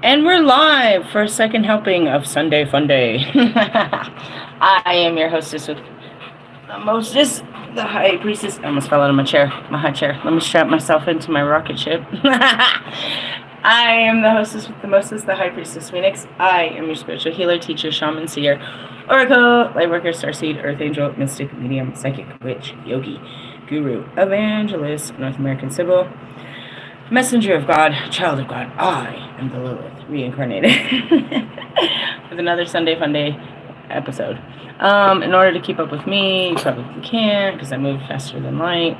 And we're live for a second helping of Sunday Fun Day. I am your hostess with the mostest, the High Priestess. I almost fell out of my chair, my high chair. Let me strap myself into my rocket ship. I am the hostess with the mostest, the High Priestess Phoenix. I am your spiritual healer, teacher, shaman, seer, oracle, lightworker, starseed, earth angel, mystic, medium, psychic, witch, yogi, guru, evangelist, North American Sybil, messenger of God, child of God. I am the Lilith, reincarnated, with another Sunday Fun Day episode. In order to keep up with me, you probably can't because I move faster than light.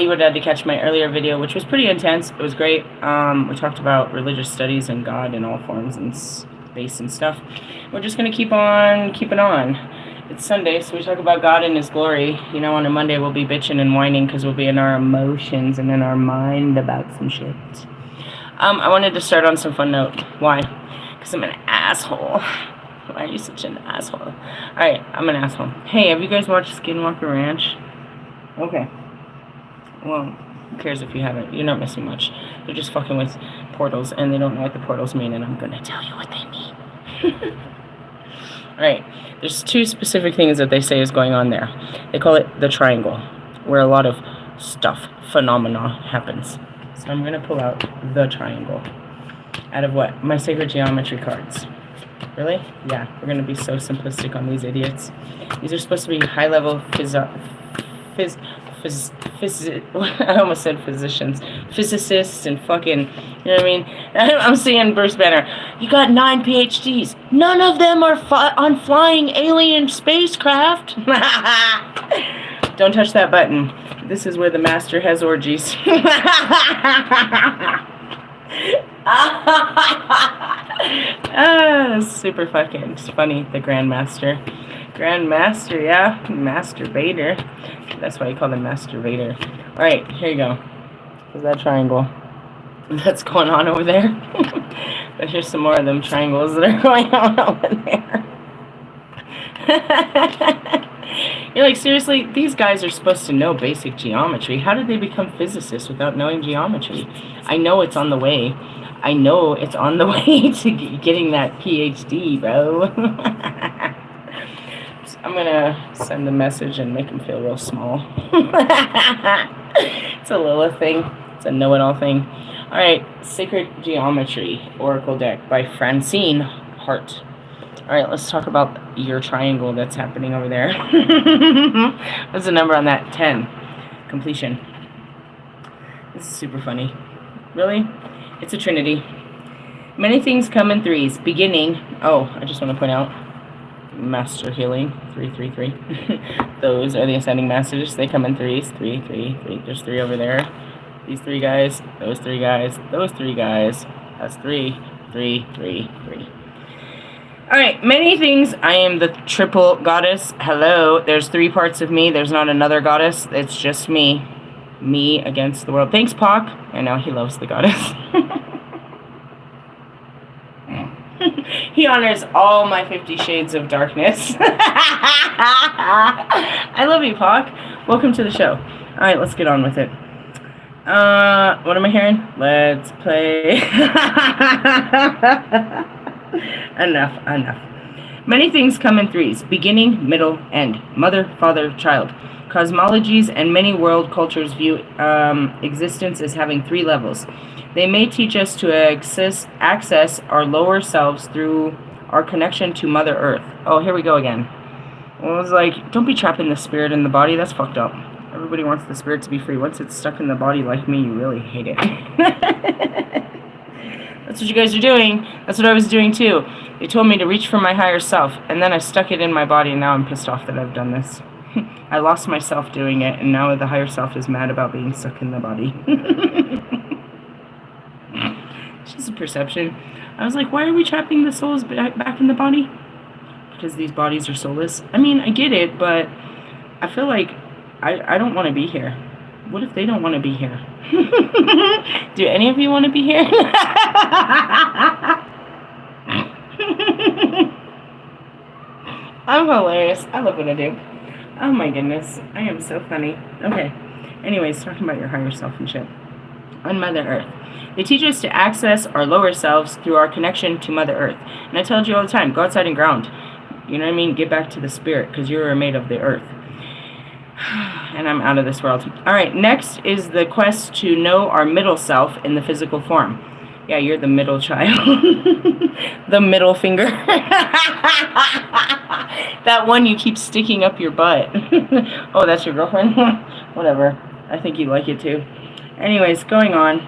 You would have had to catch my earlier video, which was pretty intense. It was great. We talked about religious studies and God in all forms and space and stuff. We're just going to keep on keeping on. It's Sunday, so we talk about God and His glory. You know, on a Monday we'll be bitching and whining because we'll be in our emotions and in our mind about some shit. I wanted to start on some fun note. Why? Because I'm an asshole. Why are you such an asshole? Alright, I'm an asshole. Hey, have you guys watched Skinwalker Ranch? Okay. Well, who cares if you haven't? You're not missing much. They're just fucking with portals, and they don't know what the portals mean, and I'm gonna tell you what they mean. Alright, there's two specific things that they say is going on there. They call it the triangle, where a lot of stuff, phenomena, happens. So I'm gonna pull out the triangle. Out of what? My sacred geometry cards. Really? Yeah, we're gonna be so simplistic on these idiots. These are supposed to be high-level I almost said physicians, physicists, and fucking, you know what I mean? I'm seeing Bruce Banner. You got 9 PhDs. None of them are on flying alien spacecraft. Don't touch that button. This is where the master has orgies. Super fucking funny, the Grandmaster. Grandmaster, yeah, Masturbator. That's why you call them Masturbator. Alright, here you go. There's that triangle that's going on over there. But here's some more of them triangles that are going on over there. You're like, seriously, these guys are supposed to know basic geometry. How did they become physicists without knowing geometry? I know it's on the way. I know it's on the way to getting that PhD, bro. I'm gonna send a message and make them feel real small. It's a Lilith thing. It's a know-it-all thing. Alright, Sacred Geometry Oracle Deck by Francine Hart. Alright, let's talk about your triangle that's happening over there. What's the number on that? 10. Completion. This is super funny. Really? It's a trinity. Many things come in threes. Beginning. Oh, I just want to point out. Master Healing, 333. Those are the ascending masters. They come in threes. 3, 3, 3. There's 3 over there. These 3 guys. Those 3 guys. Those 3 guys. That's 3, 3, 3, 3. Alright, many things. I am the triple goddess. Hello. There's 3 parts of me. There's not another goddess. It's just me. Me against the world. Thanks, Pac. I know, he loves the goddess. He honors all my 50 shades of darkness. I love you, Pac. Welcome to the show. Alright, let's get on with it. What am I hearing? Let's play. Enough. Many things come in threes. Beginning, middle, end. Mother, father, child. Cosmologies and many world cultures view existence as having 3 levels. They may teach us to access our lower selves through our connection to Mother Earth. Oh, here we go again. Well, it's like, don't be trapping the spirit in the body. That's fucked up. Everybody wants the spirit to be free. Once it's stuck in the body like me, you really hate it. That's what you guys are doing. That's what I was doing too. They told me to reach for my higher self, and then I stuck it in my body, and now I'm pissed off that I've done this. I lost myself doing it, and now the higher self is mad about being stuck in the body. It's just a perception. I was like, why are we trapping the souls back in the body? Because these bodies are soulless. I mean, I get it, but I feel like I don't want to be here. What if they don't want to be here? Do any of you want to be here? I'm hilarious. I love what I do. Oh my goodness. I am so funny. Okay. Anyways, talking about your higher self and shit. On Mother Earth. They teach us to access our lower selves through our connection to Mother Earth. And I tell you all the time, go outside and ground. You know what I mean? Get back to the spirit, because you are made of the earth. And I'm out of this world. All right, next is the quest to know our middle self in the physical form. Yeah, you're the middle child. The middle finger. That one you keep sticking up your butt. Oh, that's your girlfriend? Whatever. I think you like it too. Anyways, going on.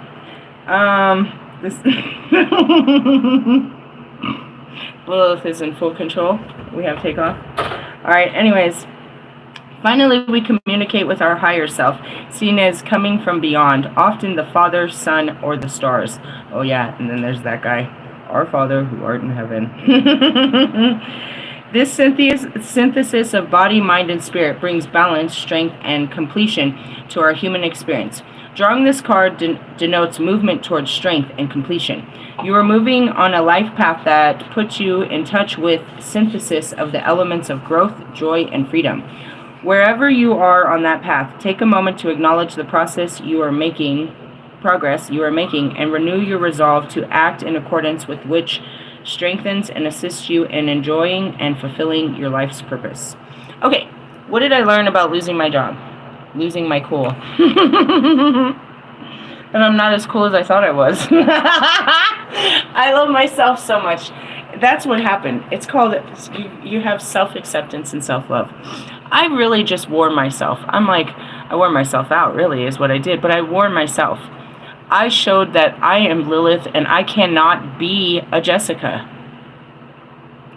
This Lilith is in full control. We have takeoff. Alright, anyways. Finally, we communicate with our higher self, seen as coming from beyond, often the Father, Son, or the stars. Oh yeah, and then there's that guy. Our Father, who art in heaven. This synthesis of body, mind, and spirit brings balance, strength, and completion to our human experience. Drawing this card denotes movement towards strength and completion. You are moving on a life path that puts you in touch with synthesis of the elements of growth, joy, and freedom. Wherever you are on that path, take a moment to acknowledge the progress you are making, and renew your resolve to act in accordance with which strengthens and assists you in enjoying and fulfilling your life's purpose. Okay, what did I learn about losing my job? Losing my cool. And I'm not as cool as I thought I was. I love myself so much. That's what happened. It's called, you have self-acceptance and self-love. I really just wore myself. I wore myself out, really, is what I did. But I wore myself. I showed that I am Lilith and I cannot be a Jessica.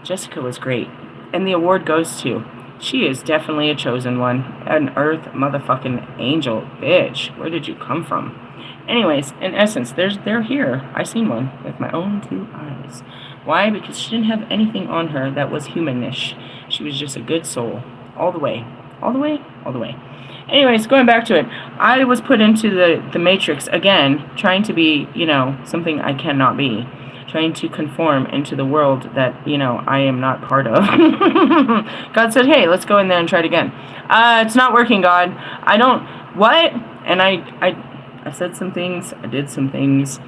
Jessica was great. And the award goes to, she is definitely a chosen one. An earth motherfucking angel. Bitch, where did you come from? Anyways, in essence, they're here. I seen one with my own 2 eyes. Why? Because she didn't have anything on her that was humanish. She was just a good soul. All the way. All the way? All the way. Anyways, going back to it, I was put into the matrix again, trying to be, something I cannot be. Trying to conform into the world that, I am not part of. God said, hey, let's go in there and try it again. It's not working, God. What? And I said some things, I did some things.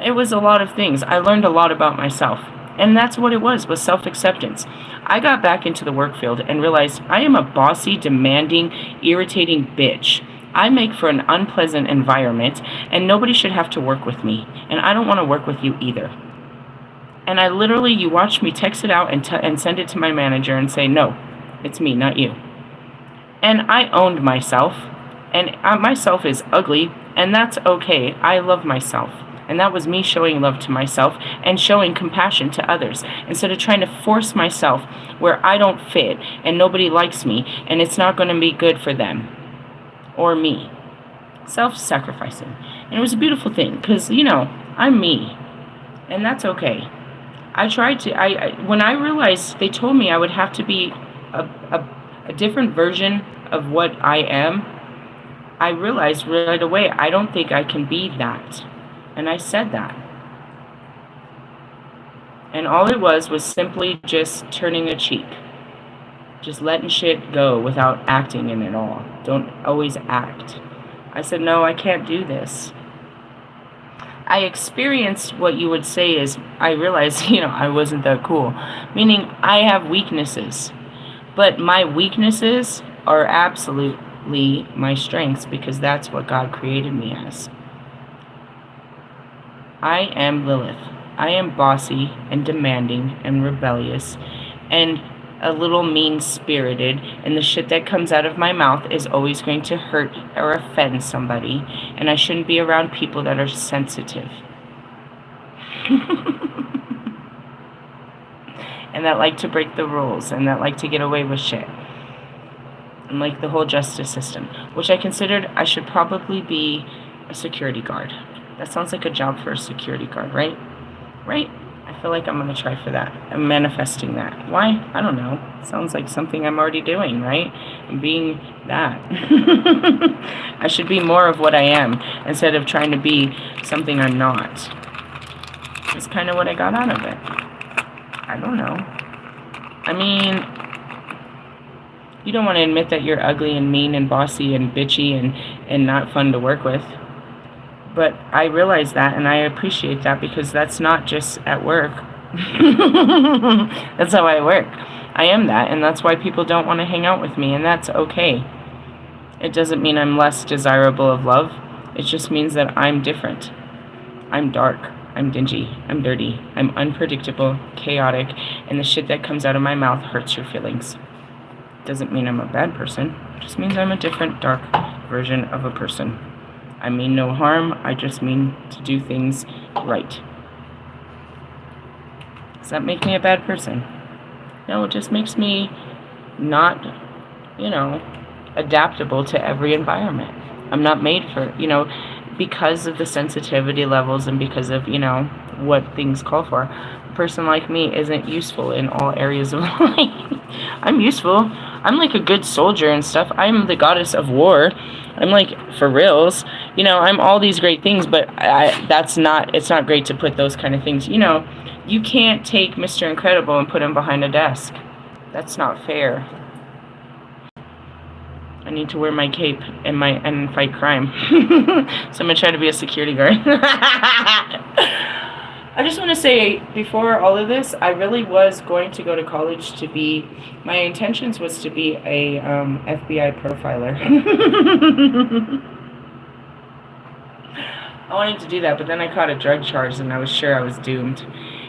It was a lot of things. I learned a lot about myself. And that's what it was self-acceptance. I got back into the work field and realized I am a bossy, demanding, irritating bitch. I make for an unpleasant environment, and nobody should have to work with me. And I don't want to work with you either. And I literally, you watch me text it out and send it to my manager and say, no, it's me, not you. And I owned myself, and myself is ugly, and that's okay. I love myself. And that was me showing love to myself and showing compassion to others instead of trying to force myself where I don't fit and nobody likes me and it's not going to be good for them or me. Self-sacrificing. And it was a beautiful thing because, I'm me. And that's okay. I tried to, when I realized they told me I would have to be a different version of what I am, I realized right away I don't think I can be that. And I said that. And all it was simply just turning a cheek. Just letting shit go without acting in it all. Don't always act. I said, no, I can't do this. I experienced what you would say is, I realized, I wasn't that cool. Meaning, I have weaknesses. But my weaknesses are absolutely my strengths because that's what God created me as. I am Lilith. I am bossy and demanding and rebellious and a little mean-spirited, and the shit that comes out of my mouth is always going to hurt or offend somebody, and I shouldn't be around people that are sensitive. And that like to break the rules and that like to get away with shit. And like the whole justice system, which I considered I should probably be a security guard. That sounds like a job for a security guard, right? Right? I feel like I'm going to try for that. I'm manifesting that. Why? I don't know. It sounds like something I'm already doing, right? I'm being that. I should be more of what I am instead of trying to be something I'm not. It's kind of what I got out of it. I don't know. I mean, you don't want to admit that you're ugly and mean and bossy and bitchy and not fun to work with. But I realize that, and I appreciate that, because that's not just at work. That's how I work. I am that, and that's why people don't want to hang out with me, and that's okay. It doesn't mean I'm less desirable of love. It just means that I'm different. I'm dark. I'm dingy. I'm dirty. I'm unpredictable, chaotic, and the shit that comes out of my mouth hurts your feelings. Doesn't mean I'm a bad person. It just means I'm a different, dark version of a person. I mean no harm. I just mean to do things right. Does that make me a bad person? No, it just makes me not, adaptable to every environment. I'm not made for, because of the sensitivity levels and because of, what things call for. A person like me isn't useful in all areas of life. I'm useful. I'm like a good soldier and stuff. I'm the goddess of war. I'm like, for reals. I'm all these great things, but it's not great to put those kind of things. You can't take Mr. Incredible and put him behind a desk. That's not fair. I need to wear my cape and fight crime. So I'm gonna try to be a security guard. I just want to say, before all of this, I really was going to go to college to be. My intentions was to be a FBI profiler. I wanted to do that, but then I caught a drug charge, and I was sure I was doomed.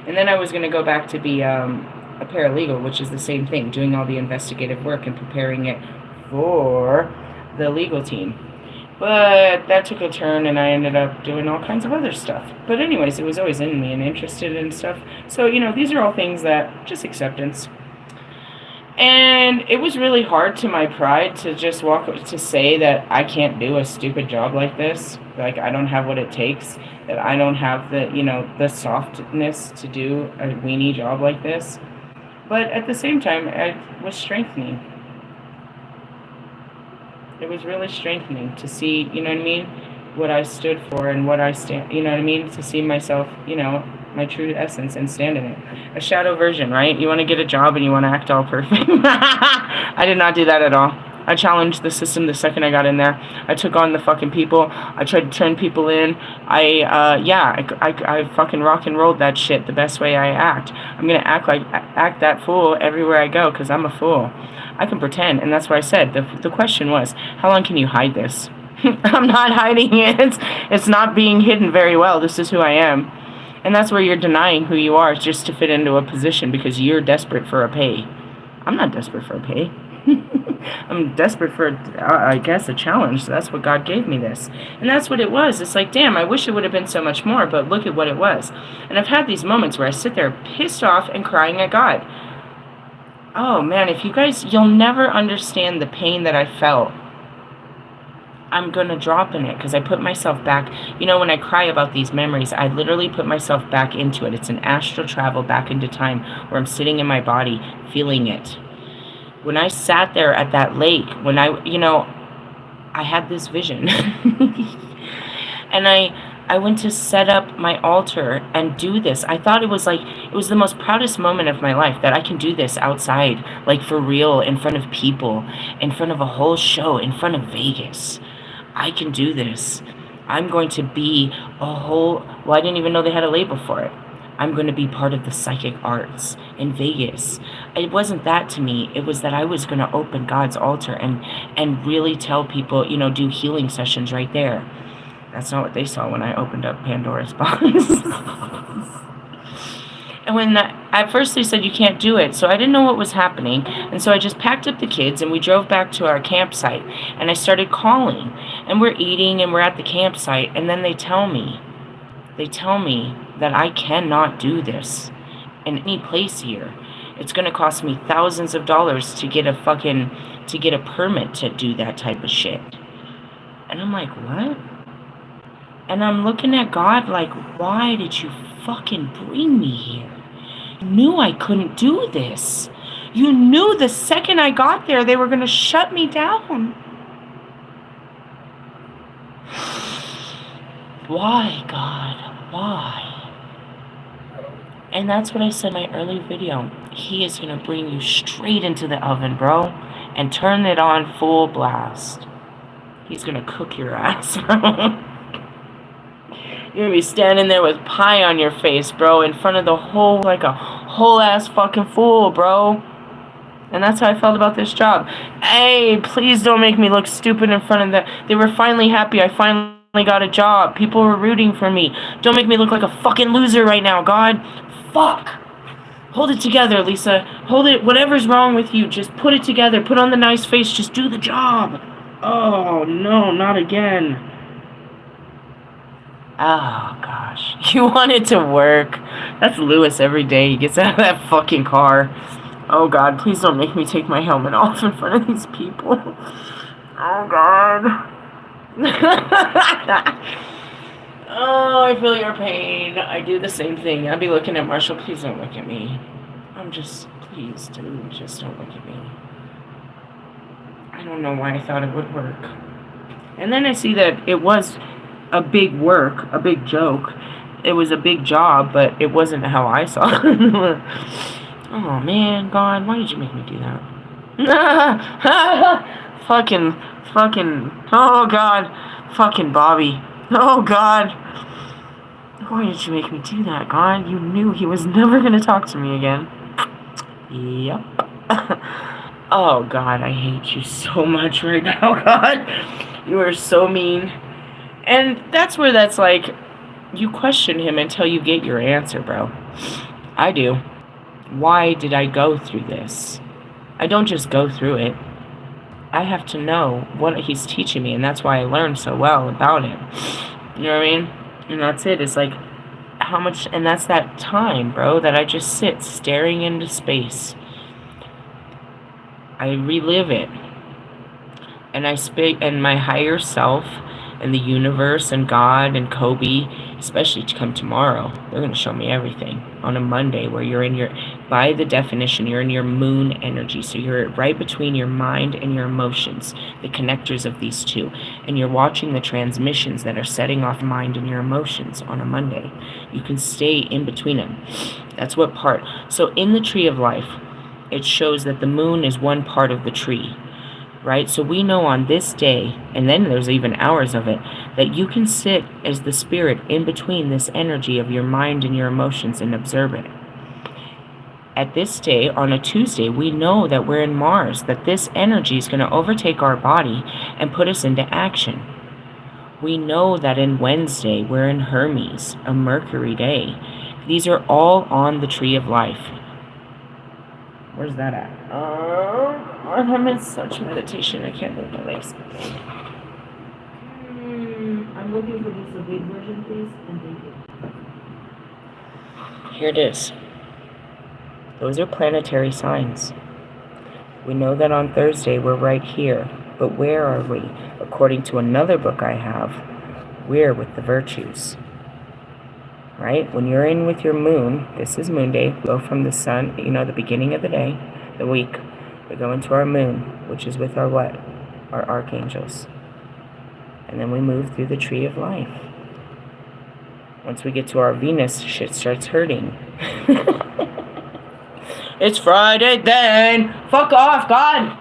And then I was going to go back to be a paralegal, which is the same thing, doing all the investigative work and preparing it for the legal team. But that took a turn, and I ended up doing all kinds of other stuff. But anyways, it was always in me and interested in stuff. So, these are all things that, just acceptance. And it was really hard to my pride to just to say that I can't do a stupid job like this. Like, I don't have what it takes. That I don't have the softness to do a weenie job like this. But at the same time, it was strengthening. It was really strengthening to see, what I stood for and what I stand, to see myself, my true essence and stand in it. A shadow version, right? You want to get a job and you want to act all perfect. I did not do that at all. I challenged the system the second I got in there. I took on the fucking people. I tried to turn people in. I fucking rock and rolled that shit the best way I act. I'm going to act that fool everywhere I go, because I'm a fool. I can pretend, and that's what I said. The question was, how long can you hide this? I'm not hiding it. It's not being hidden very well. This is who I am. And that's where you're denying who you are just to fit into a position because you're desperate for a pay. I'm not desperate for a pay. I'm desperate for, I guess, a challenge. So that's what God gave me this. And that's what it was. It's like, damn, I wish it would have been so much more, but look at what it was. And I've had these moments where I sit there pissed off and crying at God. Oh, man, you'll never understand the pain that I felt. I'm going to drop in it because I put myself back. When I cry about these memories, I literally put myself back into it. It's an astral travel back into time where I'm sitting in my body, feeling it. When I sat there at that lake, when I had this vision. And I went to set up my altar and do this. I thought it was the most proudest moment of my life that I can do this outside, like for real, in front of people, in front of a whole show, in front of Vegas. I can do this. I'm going to be I didn't even know they had a label for it. I'm going to be part of the psychic arts in Vegas. It wasn't that to me. It was that I was going to open God's altar and really tell people, do healing sessions right there. That's not what they saw when I opened up Pandora's box. And when at first they said you can't do it, so I didn't know what was happening. And so I just packed up the kids and we drove back to our campsite. And I started calling. And we're eating and we're at the campsite. And then they tell me that I cannot do this in any place here. It's going to cost me thousands of dollars to get a permit to do that type of shit. And I'm like, what? And I'm looking at God like, why did you fucking bring me here? You knew I couldn't do this. You knew the second I got there, they were going to shut me down. Why, God? Why? And that's what I said in my early video. He is going to bring you straight into the oven, bro, and turn it on full blast. He's going to cook your ass, bro. You're gonna be standing there with pie on your face, bro, in front of the whole, like a whole ass fucking fool, bro. And that's how I felt about this job. Hey, please don't make me look stupid in front of them. They were finally happy I finally got a job. People were rooting for me. Don't make me look like a fucking loser right now, God. Fuck. Hold it together, Lisa. Hold it. Whatever's wrong with you, just put it together. Put on the nice face. Just do the job. Oh, no, not again. Oh, gosh. You want it to work. That's Lewis every day. He gets out of that fucking car. Oh, God, please don't make me take my helmet off in front of these people. Oh, God. Oh, I feel your pain. I do the same thing. I'd be looking at Marshall. Please don't look at me. Please, dude, just don't look at me. I don't know why I thought it would work. And then I see that it was a big work, a big joke. It was a big job, but it wasn't how I saw it. Oh, man, God, why did you make me do that? fucking, oh, God, fucking Bobby. Oh, God. Why did you make me do that, God? You knew he was never going to talk to me again. Yep. Oh, God, I hate you so much right now, God. You are so mean. And that's where that's like, you question him until you get your answer, bro. I do. Why did I go through this? I don't just go through it. I have to know what he's teaching me, and that's why I learned so well about him. You know what I mean? And that's it. It's like, how much, and that's that time, bro, that I just sit staring into space. I relive it. And I speak, and my higher self, and the universe, and God, and Kobe, especially to come tomorrow, they're going to show me everything on a Monday, where you're in your, by the definition, you're in your moon energy, so you're right between your mind and your emotions, the connectors of these two, and you're watching the transmissions that are setting off mind and your emotions on a Monday. You can stay in between them. That's what part. So in the tree of life, it shows that the moon is one part of the tree, right? So we know on this day, and then there's even hours of it, that you can sit as the spirit in between this energy of your mind and your emotions and observe it. At this day, on a Tuesday, we know that we're in Mars, that this energy is going to overtake our body and put us into action. We know that in Wednesday, we're in Hermes, a Mercury day. These are all on the tree of life. Where's that at? I'm in such meditation, I can't move my legs. I'm looking for just a big version, please, and thank you. Here it is. Those are planetary signs. We know that on Thursday we're right here, but where are we? According to another book I have, we're with the virtues. Right? When you're in with your moon, this is moon day, we go from the sun, the beginning of the day, the week, we go into our moon, which is with our what? Our archangels. And then we move through the tree of life. Once we get to our Venus, shit starts hurting. It's Friday then! Fuck off, God!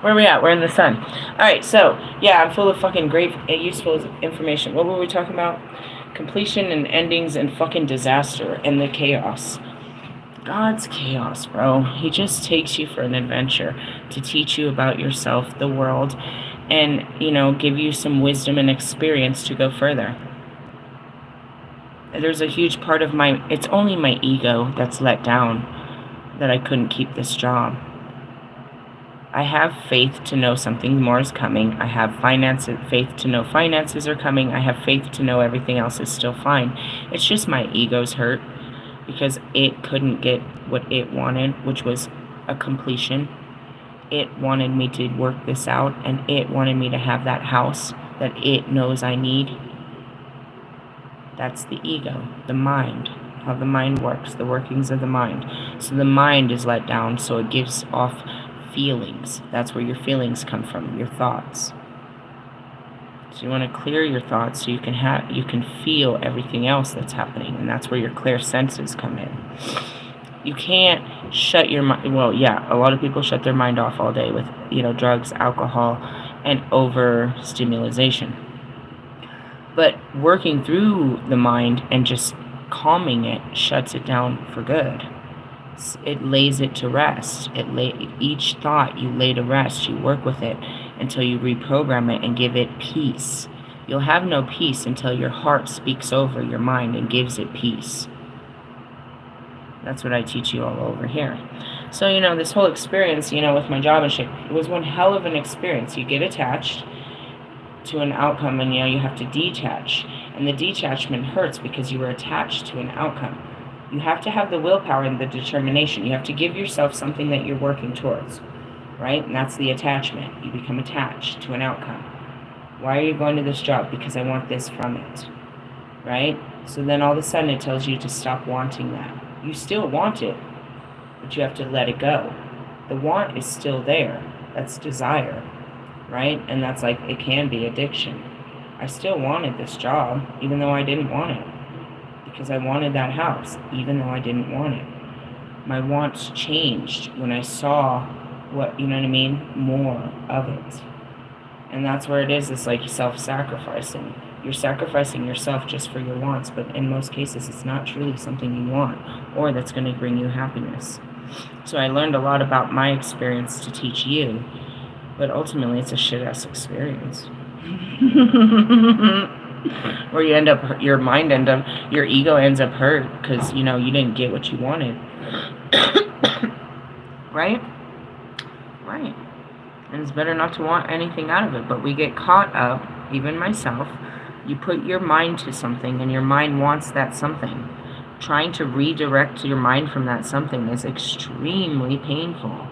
Where are we at? We're in the sun. Alright, so, yeah, I'm full of fucking great, useful information. What were we talking about? Completion and endings and fucking disaster and the chaos. God's chaos, bro. He just takes you for an adventure to teach you about yourself, the world, and, give you some wisdom and experience to go further. There's a huge part of it's only my ego that's let down that I couldn't keep this job. I have faith to know something more is coming. I have faith to know finances are coming. I have faith to know everything else is still fine. It's just my ego's hurt because it couldn't get what it wanted, which was a completion. It wanted me to work this out, and it wanted me to have that house that it knows I need. That's the ego, the mind, how the mind works, the workings of the mind. So the mind is let down, so it gives off feelings. That's where your feelings come from, your thoughts. So you want to clear your thoughts so you can feel everything else that's happening, and that's where your clear senses come in. You can't shut your mind. Well, yeah, a lot of people shut their mind off all day with drugs, alcohol, and overstimulation. But working through the mind and just calming it shuts it down for good. It lays it to rest. Each thought you lay to rest, you work with it until you reprogram it and give it peace. You'll have no peace until your heart speaks over your mind and gives it peace. That's what I teach you all over here. So, this whole experience, with my job and shit, it was one hell of an experience. You get attached to an outcome and, you have to detach. And the detachment hurts because you were attached to an outcome. You have to have the willpower and the determination. You have to give yourself something that you're working towards, right? And that's the attachment. You become attached to an outcome. Why are you going to this job? Because I want this from it, right? So then all of a sudden it tells you to stop wanting that. You still want it, but you have to let it go. The want is still there. That's desire, right? And that's like, it can be addiction. I still wanted this job, even though I didn't want it. Because I wanted that house, even though I didn't want it. My wants changed when I saw what, more of it. And that's where it is. It's like self-sacrificing. You're sacrificing yourself just for your wants, but in most cases, it's not truly something you want or that's going to bring you happiness. So I learned a lot about my experience to teach you, but ultimately it's a shit-ass experience. Where you end up, your ego ends up hurt because, you didn't get what you wanted. Right? Right. And it's better not to want anything out of it, but we get caught up, even myself. You put your mind to something and your mind wants that something. Trying to redirect your mind from that something is extremely painful.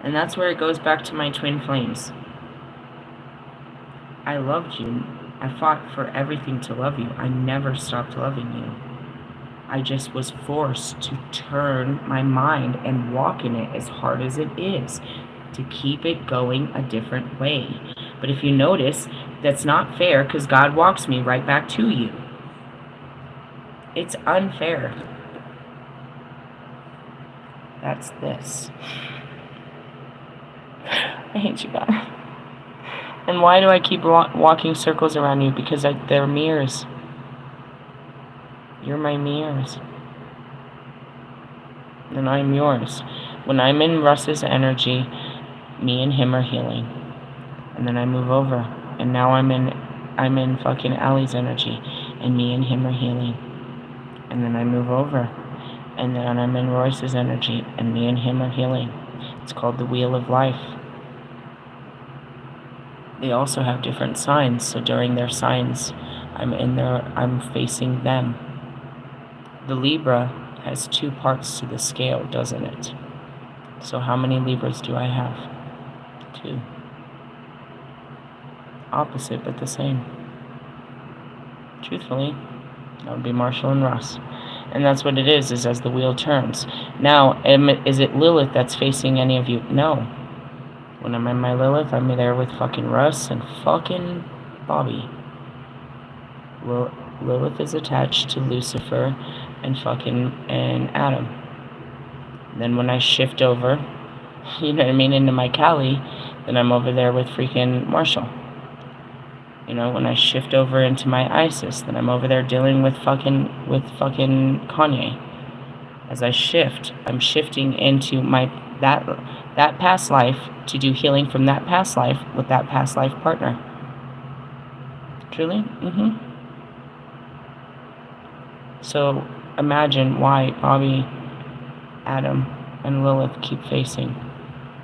And that's where it goes back to my twin flames. I loved you. I fought for everything to love you. I never stopped loving you. I just was forced to turn my mind and walk in it as hard as it is to keep it going a different way. But if you notice, that's not fair because God walks me right back to you. It's unfair. That's this. I hate you, God. And why do I keep walking circles around you? Because they're mirrors. You're my mirrors. And I'm yours. When I'm in Russ's energy, me and him are healing. And then I move over. And now I'm in fucking Allie's energy. And me and him are healing. And then I move over. And then I'm in Royce's energy. And me and him are healing. It's called the Wheel of Life. They also have different signs, so during their signs, I'm facing them. The Libra has 2 parts to the scale, doesn't it? So how many Libras do I have? 2. Opposite, but the same. Truthfully, that would be Marshall and Ross. And that's what it is as the wheel turns. Now, is it Lilith that's facing any of you? No. When I'm in my Lilith, I'm there with fucking Russ and fucking Bobby. Lilith is attached to Lucifer and Adam. Then when I shift over, into my Kali, then I'm over there with freaking Marshall. When I shift over into my Isis, then I'm over there dealing with fucking Kanye. As I shift, I'm shifting into that past life to do healing from that past life with that past life partner. Truly? So imagine why Bobby, Adam, and Lilith keep facing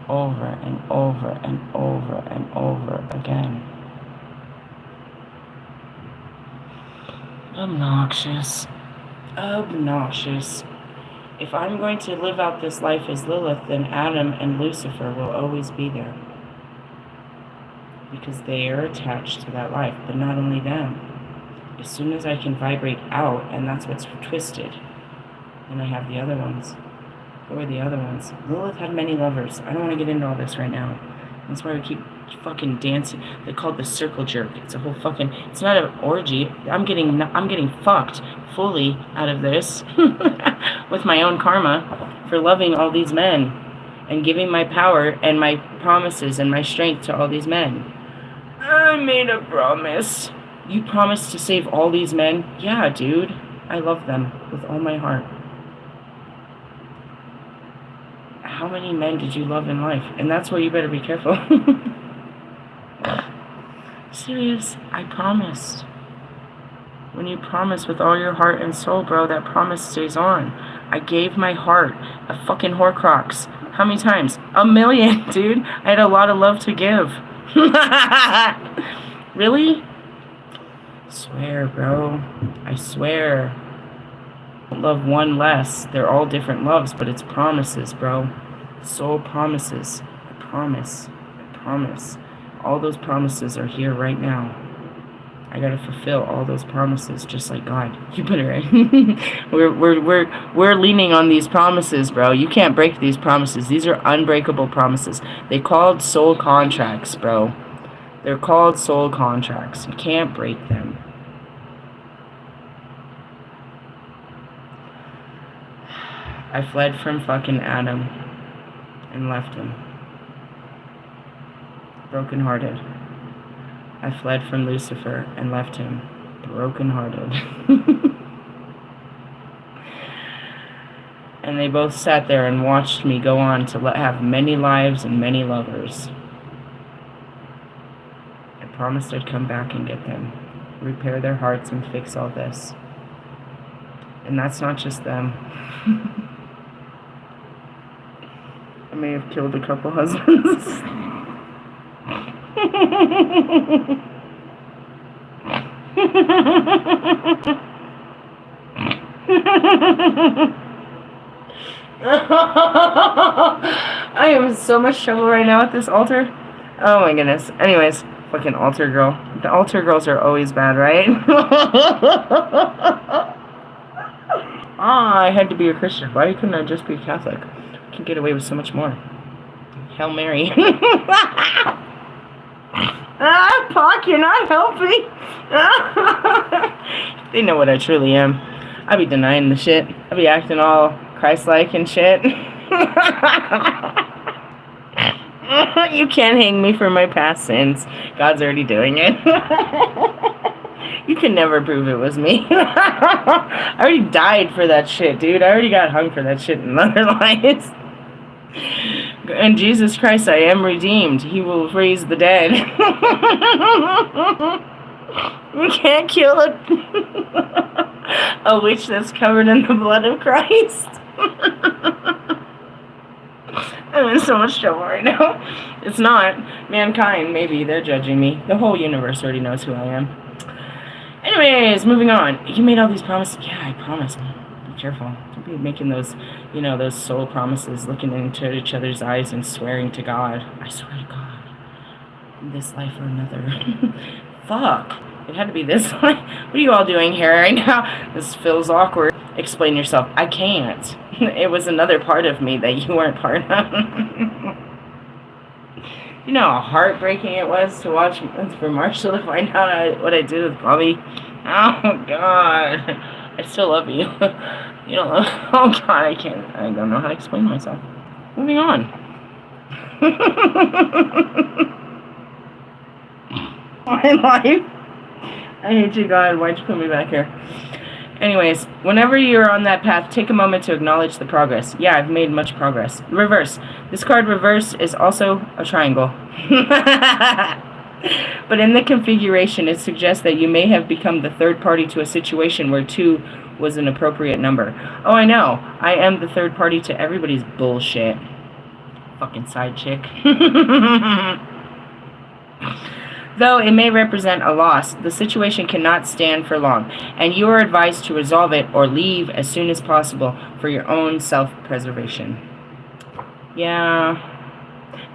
over and over and over and over again. Obnoxious. If I'm going to live out this life as Lilith, then Adam and Lucifer will always be there. Because they are attached to that life, but not only them. As soon as I can vibrate out, and that's what's twisted, then I have the other ones. Who are the other ones? Lilith had many lovers. I don't want to get into all this right now. That's why we keep fucking dancing. They call it the circle jerk. It's a whole fucking, it's not an orgy. I'm getting fucked fully out of this with my own karma for loving all these men and giving my power and my promises and my strength to all these men. I made a promise. You promised to save all these men? Yeah, dude. I love them with all my heart. How many men did you love in life? And that's why you better be careful. Serious, I promised. When you promise with all your heart and soul, bro, that promise stays on. I gave my heart a fucking Horcrux. How many times? 1,000,000, dude. I had a lot of love to give. Really? Swear, bro. I swear. Love one less. They're all different loves, but it's promises, bro. Soul promises. I promise. I promise. All those promises are here right now. I gotta fulfill all those promises, just like God. You better. We're leaning on these promises, bro. You can't break these promises. These are unbreakable promises. They called soul contracts, bro. They're called soul contracts. You can't break them. I fled from fucking Adam and left him. Brokenhearted. I fled from Lucifer and left him. Brokenhearted. And they both sat there and watched me go on to have many lives and many lovers. I promised I'd come back and get them. Repair their hearts and fix all this. And that's not just them. I may have killed a couple husbands. I am in so much trouble right now with this altar. Oh my goodness. Anyways, fucking altar girl. The altar girls are always bad, right? I had to be a Christian. Why couldn't I just be a Catholic? I can get away with so much more. Hail Mary. Pock, you're not helping. They know what I truly am. I be denying the shit. I be acting all Christ-like and shit. You can't hang me for my past sins. God's already doing it. You can never prove it was me. I already died for that shit, dude. I already got hung for that shit in other lives. And Jesus Christ, I am redeemed. He will raise the dead. You can't kill a witch that's covered in the blood of Christ. I'm in so much trouble right now. It's not. Mankind, maybe. They're judging me. The whole universe already knows who I am. Anyways, moving on. You made all these promises. Yeah, I promise. Be careful. Don't be making those, those soul promises, looking into each other's eyes and swearing to God. I swear to God. In this life or another. Fuck. It had to be this life. What are you all doing here right now? This feels awkward. Explain yourself. I can't. It was another part of me that you weren't part of. You know how heartbreaking it was to watch for Marshall to find out what I did with Bobby? Oh, God. I still love you. You don't love... Oh, God, I don't know how to explain myself. Moving on. My life. I hate you, God. Why'd you put me back here? Anyways, whenever you're on that path, take a moment to acknowledge the progress. Yeah, I've made much progress. Reverse. This card reverse is also a triangle. But in the configuration, it suggests that you may have become the third party to a situation where 2 was an appropriate number. Oh, I know. I am the third party to everybody's bullshit. Fucking side chick. Though it may represent a loss, the situation cannot stand for long, and you are advised to resolve it or leave as soon as possible for your own self-preservation. Yeah,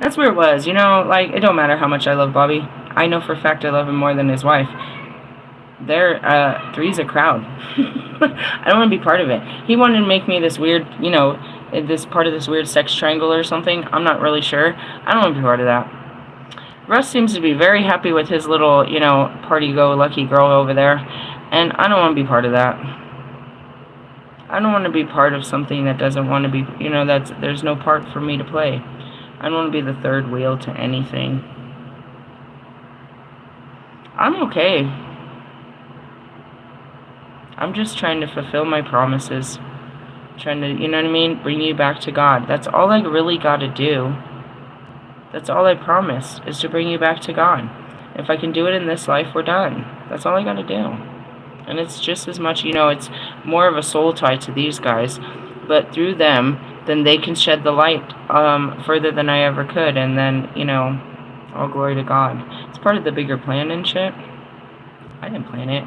that's where it was. It don't matter how much I love Bobby. I know for a fact I love him more than his wife. Three's a crowd. I don't want to be part of it. He wanted to make me this weird, this part of this weird sex triangle or something. I'm not really sure. I don't want to be part of that. Russ seems to be very happy with his little, party-go-lucky girl over there. And I don't want to be part of that. I don't want to be part of something that doesn't want to be, there's no part for me to play. I don't want to be the third wheel to anything. I'm okay. I'm just trying to fulfill my promises. Trying to, you know what I mean? Bring you back to God. That's all I really got to do. That's all I promise, is to bring you back to God. If I can do it in this life, we're done. That's all I got to do. And it's just as much, it's more of a soul tie to these guys. But through them, then they can shed the light further than I ever could. And then, all glory to God. It's part of the bigger plan and shit. I didn't plan it.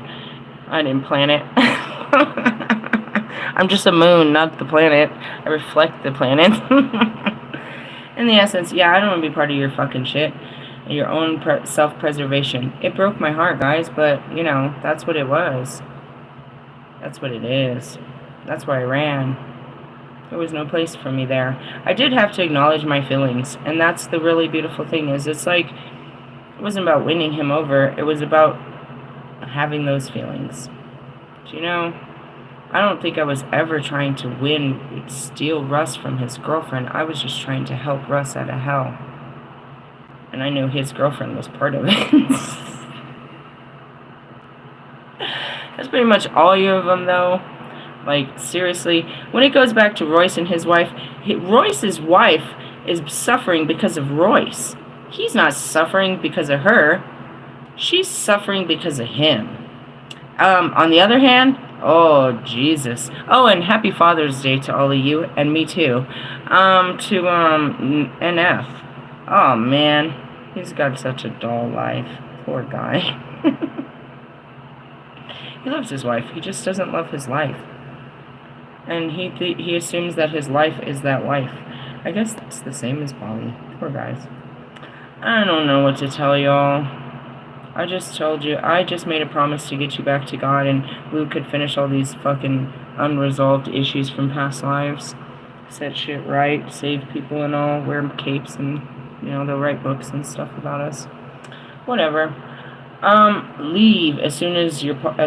I'm just a moon, not the planet. I reflect the planet. In the essence, yeah, I don't want to be part of your fucking shit. Your own self-preservation. It broke my heart, guys, but, that's what it was. That's what it is. That's why I ran. There was no place for me there. I did have to acknowledge my feelings, and that's the really beautiful thing, is it's like, it wasn't about winning him over, it was about having those feelings. I don't think I was ever trying to steal Russ from his girlfriend. I was just trying to help Russ out of hell. And I knew his girlfriend was part of it. That's pretty much all of them, though. Like, seriously. When it goes back to Royce and his wife, Royce's wife is suffering because of Royce. He's not suffering because of her. She's suffering because of him. On the other hand, oh, Jesus. Oh, and happy Father's Day to all of you, and me too. NF. Oh, man. He's got such a dull life. Poor guy. He loves his wife. He just doesn't love his life. And he assumes that his life is that wife. I guess that's the same as Polly. Poor guys. I don't know what to tell y'all. I just told you, I just made a promise to get you back to God, and we could finish all these fucking unresolved issues from past lives. Set shit right, save people and all, wear capes, and, they'll write books and stuff about us. Whatever. Leave as soon as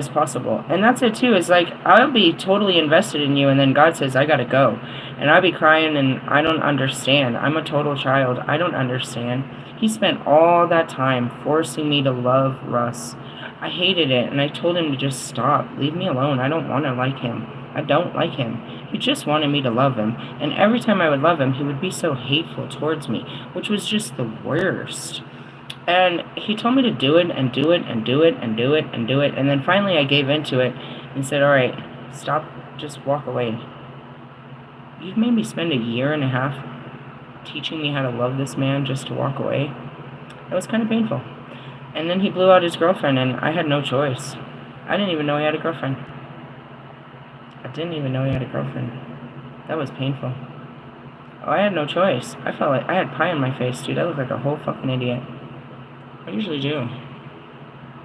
possible. And that's it too, is like, I'll be totally invested in you, and then God says, I gotta go. And I'll be crying, and I don't understand. I'm a total child. I don't understand. He spent all that time forcing me to love Russ. I hated it, and I told him to just stop. Leave me alone. I don't want to like him. I don't like him. He just wanted me to love him. And every time I would love him, he would be so hateful towards me, which was just the worst. And he told me to do it, and do it, and do it, and do it, and do it. And then finally I gave into it and said, all right, stop, just walk away. You've made me spend 1.5 years teaching me how to love this man just to walk away. It was kind of painful. And then he blew out his girlfriend, and I had no choice. I didn't even know he had a girlfriend. That was painful. Oh, I had no choice. I felt like I had pie on my face, dude. I looked like a whole fucking idiot. I usually do.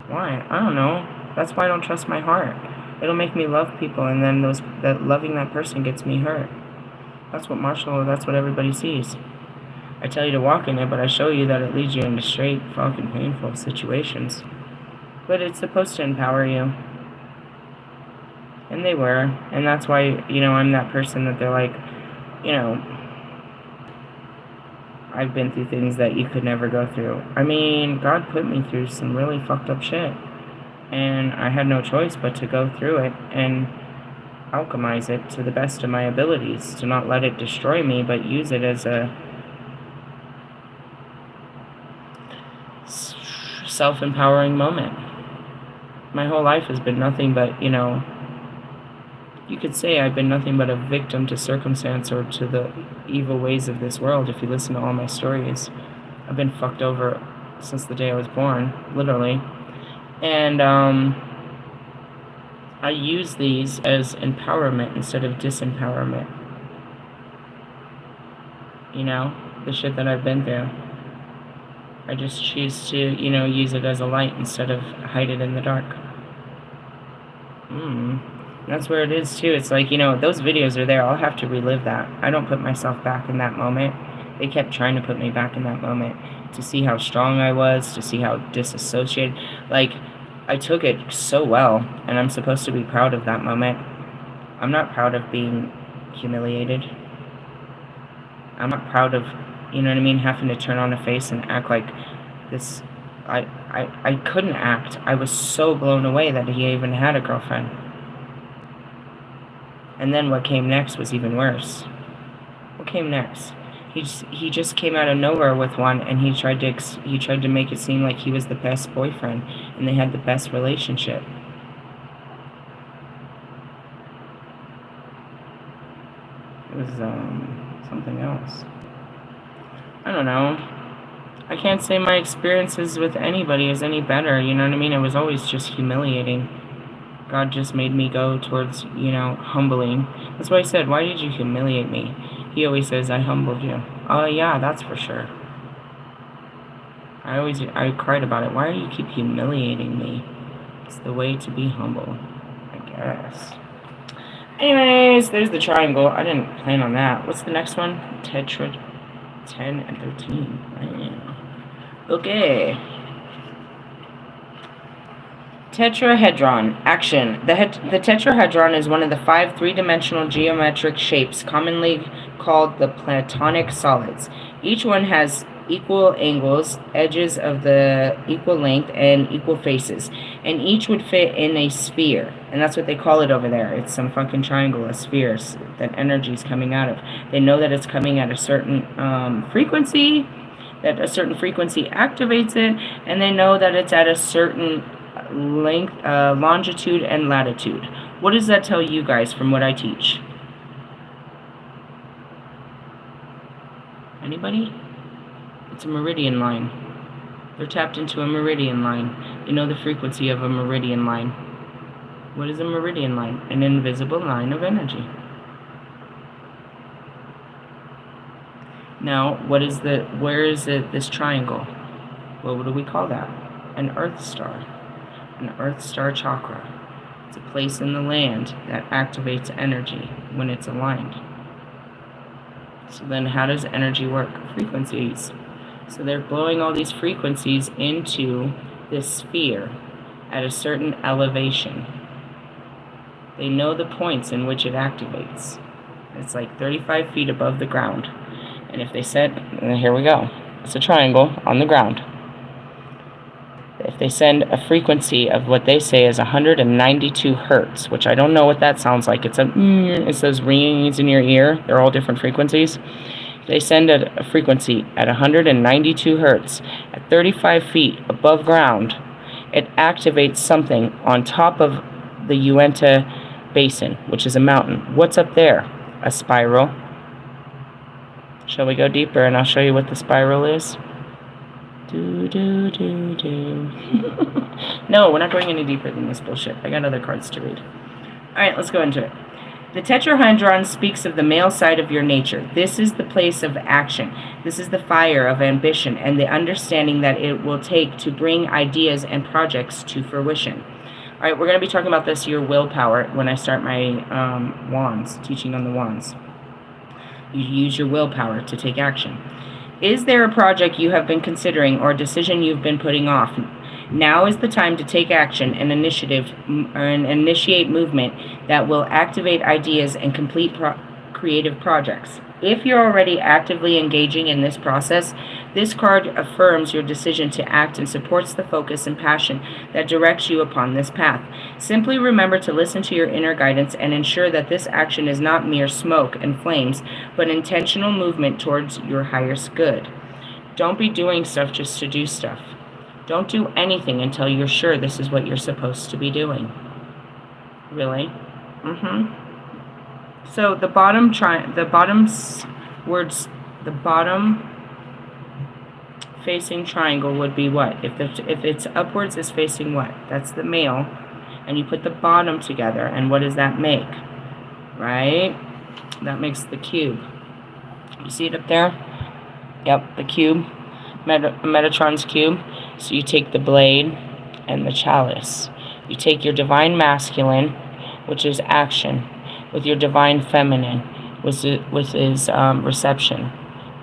Why? I don't know. That's why I don't trust my heart. It'll make me love people, and then loving that person gets me hurt. That's what everybody sees. I tell you to walk in it, but I show you that it leads you into straight, fucking painful situations. But it's supposed to empower you. And they were. And that's why, I'm that person that they're like, I've been through things that you could never go through. I mean, God put me through some really fucked up shit. And I had no choice but to go through it and alchemize it to the best of my abilities, to not let it destroy me, but use it as a self-empowering moment. My whole life has been nothing but, you could say I've been nothing but a victim to circumstance or to the evil ways of this world. If you listen to all my stories, I've been fucked over since the day I was born, literally. And I use these as empowerment instead of disempowerment. The shit that I've been through. I just choose to, use it as a light instead of hide it in the dark. That's where it is, too. It's like, those videos are there. I'll have to relive that. I don't put myself back in that moment. They kept trying to put me back in that moment to see how strong I was, to see how disassociated. Like, I took it so well, and I'm supposed to be proud of that moment. I'm not proud of being humiliated. I'm not proud of, having to turn on a face and act like this. I couldn't act. I was so blown away that he even had a girlfriend. And then what came next was even worse. What came next? He just came out of nowhere with one, and he tried to make it seem like he was the best boyfriend, and they had the best relationship. It was something else. I don't know. I can't say my experiences with anybody is any better, you know what I mean? It was always just humiliating. God just made me go towards, humbling. That's why I said, why did you humiliate me? He always says, I humbled you. Oh, yeah, that's for sure. I cried about it. Why do you keep humiliating me? It's the way to be humble, I guess. Anyways, there's the triangle. I didn't plan on that. What's the next one? Tetra 10 and 13. Okay. Tetrahedron. Action. The tetrahedron is one of the 5 three-dimensional geometric shapes commonly called the Platonic solids. Each one has equal angles, edges of the equal length, and equal faces. And each would fit in a sphere. And that's what they call it over there. It's some fucking triangle, a sphere that energy is coming out of. They know that it's coming at a certain frequency, that a certain frequency activates it, and they know that it's at a certain length, longitude, and latitude. What does that tell you guys from what I teach? Anybody? It's a meridian line. They're tapped into a meridian line. You know the frequency of a meridian line. What is a meridian line? An invisible line of energy. Now, where is this triangle? What do we call that? An earth star. An earth star chakra. It's a place in the land that activates energy when it's aligned. So then how does energy work? Frequencies. So they're blowing all these frequencies into this sphere at a certain elevation. They know the points in which it activates. It's like 35 feet above the ground. And if they said, here we go, it's a triangle on the ground. If they send a frequency of what they say is 192 hertz, which I don't know what that sounds like. It's those rings in your ear. They're all different frequencies. If they send a frequency at 192 hertz at 35 feet above ground, it activates something on top of the Uinta Basin, which is a mountain. What's up there? A spiral. Shall we go deeper and I'll show you what the spiral is? No, we're not going any deeper than this bullshit. I got other cards to read. Alright, let's go into it. The tetrahedron speaks of the male side of your nature. This is the place of action. This is the fire of ambition and the understanding that it will take to bring ideas and projects to fruition. Alright, we're going to be talking about this, your willpower, when I start my wands, teaching on the wands. You use your willpower to take action. Is there a project you have been considering or a decision you've been putting off? Now is the time to take action and initiate movement that will activate ideas and complete creative projects. If you're already actively engaging in this process, this card affirms your decision to act and supports the focus and passion that directs you upon this path. Simply remember to listen to your inner guidance and ensure that this action is not mere smoke and flames, but intentional movement towards your highest good. Don't be doing stuff just to do stuff. Don't do anything until you're sure this is what you're supposed to be doing. Really? So the bottom facing triangle would be what? If it's upwards, is facing what? That's the male. And you put the bottom together, and what does that make? Right? That makes the cube. You see it up there? Yep, the cube. Metatron's cube. So you take the blade and the chalice. You take your divine masculine, which is action, with your divine feminine, which is reception.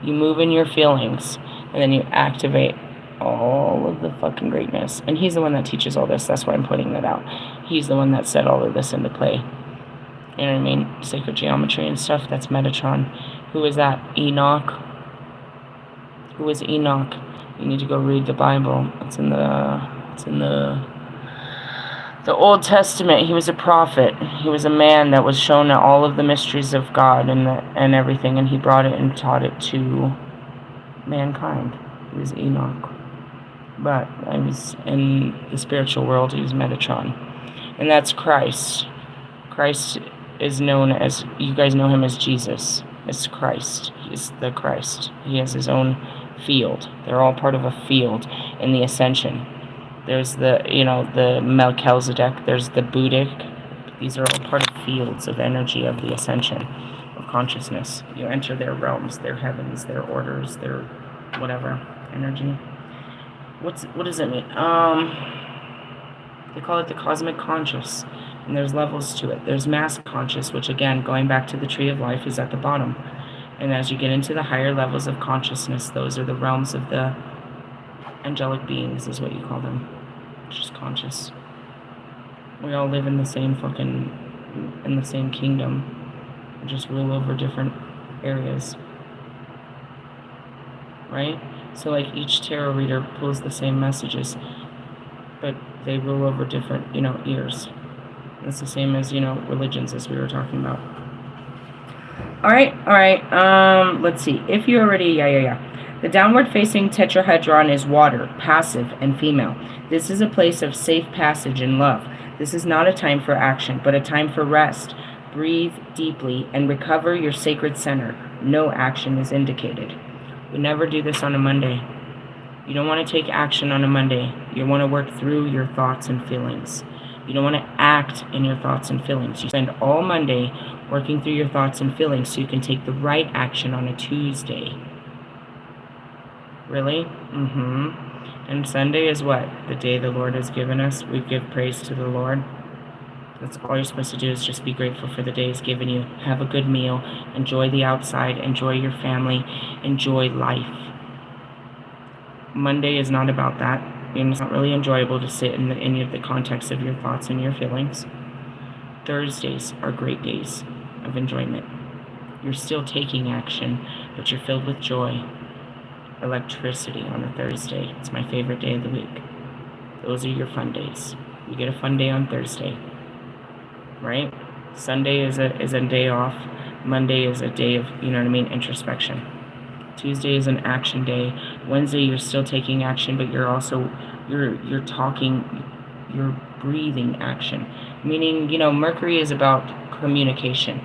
You move in your feelings, and then you activate all of the fucking greatness. And he's the one that teaches all this. That's why I'm putting that out. He's the one that set all of this into play. You know what I mean? Sacred geometry and stuff. That's Metatron. Who is that? Enoch. Who is Enoch? You need to go read the Bible. It's in the The Old Testament, he was a prophet. He was a man that was shown all of the mysteries of God and everything, and he brought it and taught it to mankind. He was Enoch. But I was in the spiritual world, he was Metatron. And that's Christ. Christ is known as, you guys know him as Jesus. It's Christ. He's the Christ. He has his own field. They're all part of a field in the ascension. There's the, the Melchizedek. There's the Buddhic. These are all part of fields of energy of the ascension, of consciousness. You enter their realms, their heavens, their orders, their whatever energy. What does it mean? They call it the cosmic conscious, and there's levels to it. There's mass conscious, which again, going back to the tree of life, is at the bottom. And as you get into the higher levels of consciousness, those are the realms of the angelic beings, is what you call them. Just conscious. We all live in the same kingdom. We just rule over different areas. Right? So like each tarot reader pulls the same messages, but they rule over different, ears. It's the same as, religions, as we were talking about. All right. Let's see. If you already, The downward-facing tetrahedron is water, passive, and female. This is a place of safe passage in love. This is not a time for action, but a time for rest. Breathe deeply and recover your sacred center. No action is indicated. We never do this on a Monday. You don't want to take action on a Monday. You want to work through your thoughts and feelings. You don't want to act in your thoughts and feelings. You spend all Monday working through your thoughts and feelings so you can take the right action on a Tuesday. Really? And Sunday is what? The day the Lord has given us. We give praise to the Lord. That's all you're supposed to do, is just be grateful for the day He's given you. Have a good meal. Enjoy the outside. Enjoy your family. Enjoy life. Monday is not about that. It's not really enjoyable to sit in any of the context of your thoughts and your feelings. Thursdays are great days of enjoyment. You're still taking action, but you're filled with joy. Electricity on a Thursday. It's my favorite day of the week. Those are your fun days. You get a fun day on Thursday, right? Sunday is a day off. Monday is a day of, introspection. Tuesday is an action day. Wednesday you're still taking action, but you're also you're talking, you're breathing action. Meaning, Mercury is about communication.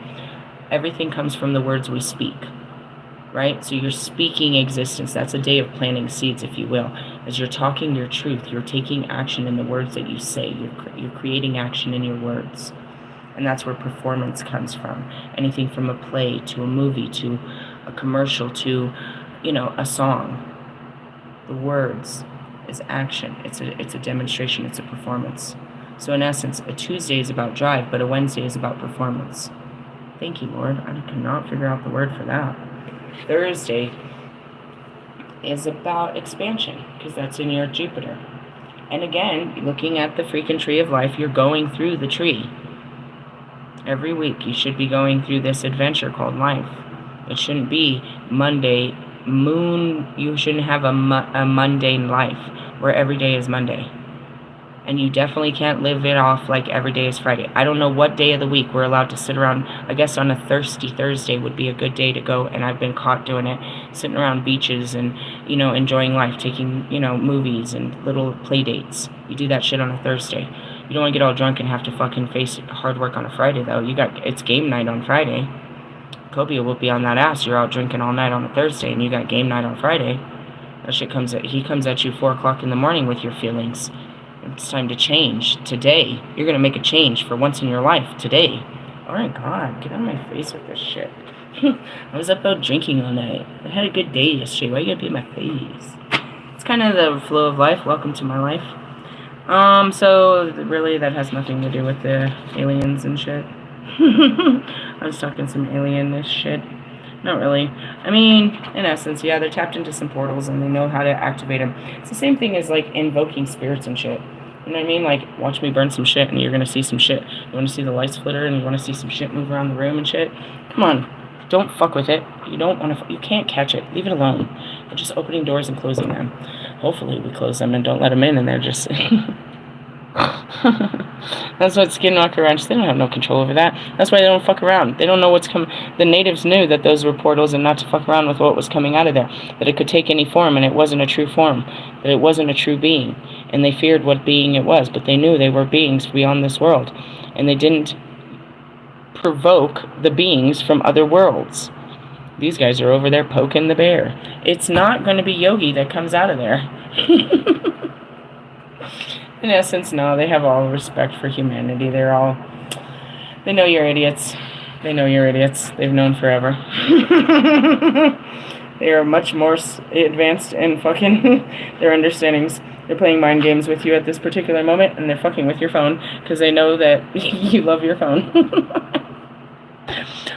Everything comes from the words we speak. Right? So you're speaking existence. That's a day of planting seeds, if you will. As you're talking your truth, you're taking action in the words that you say. You're creating action in your words. And that's where performance comes from. Anything from a play to a movie to a commercial to, a song. The words is action. It's a demonstration. It's a performance. So in essence, a Tuesday is about drive, but a Wednesday is about performance. Thank you, Lord. I cannot figure out the word for that. Thursday is about expansion, because that's in your Jupiter. And again, looking at the freaking tree of life, you're going through the tree. Every week you should be going through this adventure called life. It shouldn't be Monday, you shouldn't have a mundane life where every day is Monday. And you definitely can't live it off like every day is Friday. I don't know what day of the week we're allowed to sit around. I guess on a thirsty Thursday would be a good day to go, and I've been caught doing it, sitting around beaches and, enjoying life, taking, movies and little play dates. You do that shit on a Thursday. You don't want to get all drunk and have to fucking face hard work on a Friday, though. It's game night on Friday. Kobe will be on that ass. You're out drinking all night on a Thursday, and you got game night on Friday. That shit he comes at you 4 o'clock in the morning with your feelings. It's time to change. Today. You're going to make a change for once in your life. Today. Oh my God. Get out of my face with this shit. I was up out drinking all night. I had a good day yesterday. Why you gotta be in my face? It's kind of the flow of life. Welcome to my life. So really that has nothing to do with the aliens and shit. I was talking some alien-ish shit. Not really. I mean, in essence, yeah, they're tapped into some portals and they know how to activate them. It's the same thing as, like, invoking spirits and shit. You know what I mean? Like, watch me burn some shit and you're gonna see some shit. You wanna see the lights flitter and you wanna see some shit move around the room and shit? Come on. Don't fuck with it. You don't wanna, you can't catch it. Leave it alone. They're just opening doors and closing them. Hopefully we close them and don't let them in and they're just... That's what Skinwalker Ranch, they don't have no control over that. That's why they don't fuck around. They don't know what's coming. The natives knew that those were portals and not to fuck around with what was coming out of there. That it could take any form and it wasn't a true form. That it wasn't a true being. And they feared what being it was, but they knew they were beings beyond this world. And they didn't provoke the beings from other worlds. These guys are over there poking the bear. It's not going to be Yogi that comes out of there. In essence, no, they have all respect for humanity. They know you're idiots. They know you're idiots. They've known forever. They are much more advanced in fucking their understandings. They're playing mind games with you at this particular moment, and they're fucking with your phone because they know that you love your phone.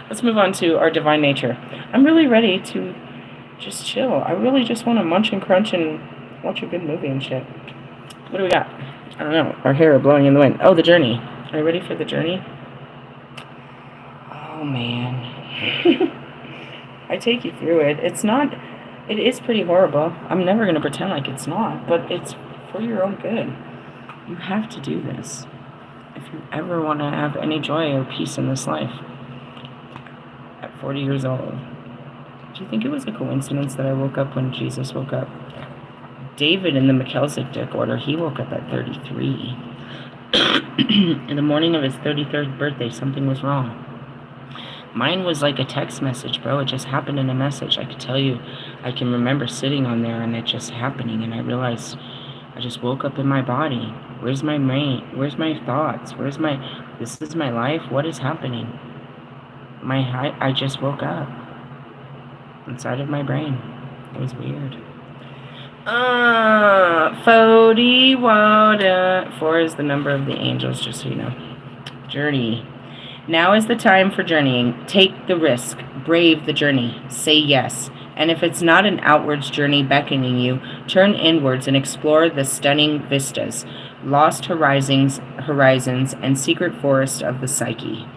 Let's move on to our divine nature. I'm really ready to just chill. I really just want to munch and crunch and watch a good movie and shit. What do we got? I don't know. Our hair blowing in the wind. Oh, the journey. Are you ready for the journey? Oh, man. I take you through it. It is pretty horrible. I'm never going to pretend like it's not, but it's for your own good. You have to do this if you ever want to have any joy or peace in this life. At 40 years old. Do you think it was a coincidence that I woke up when Jesus woke up? David in the Melchizedek order, he woke up at 33. In the morning of his 33rd birthday, something was wrong. Mine was like a text message, bro. It just happened in a message. I could tell you, I can remember sitting on there and it just happening, and I realized I just woke up in my body. Where's my brain? Where's my thoughts? This is my life? What is happening? I just woke up inside of my brain. It was weird. 40 water. 4 is the number of the angels, just so you know. Journey. Now is the time for journeying. Take the risk. Brave the journey. Say yes. And if it's not an outwards journey beckoning you, turn inwards and explore the stunning vistas, lost horizons, and secret forests of the psyche.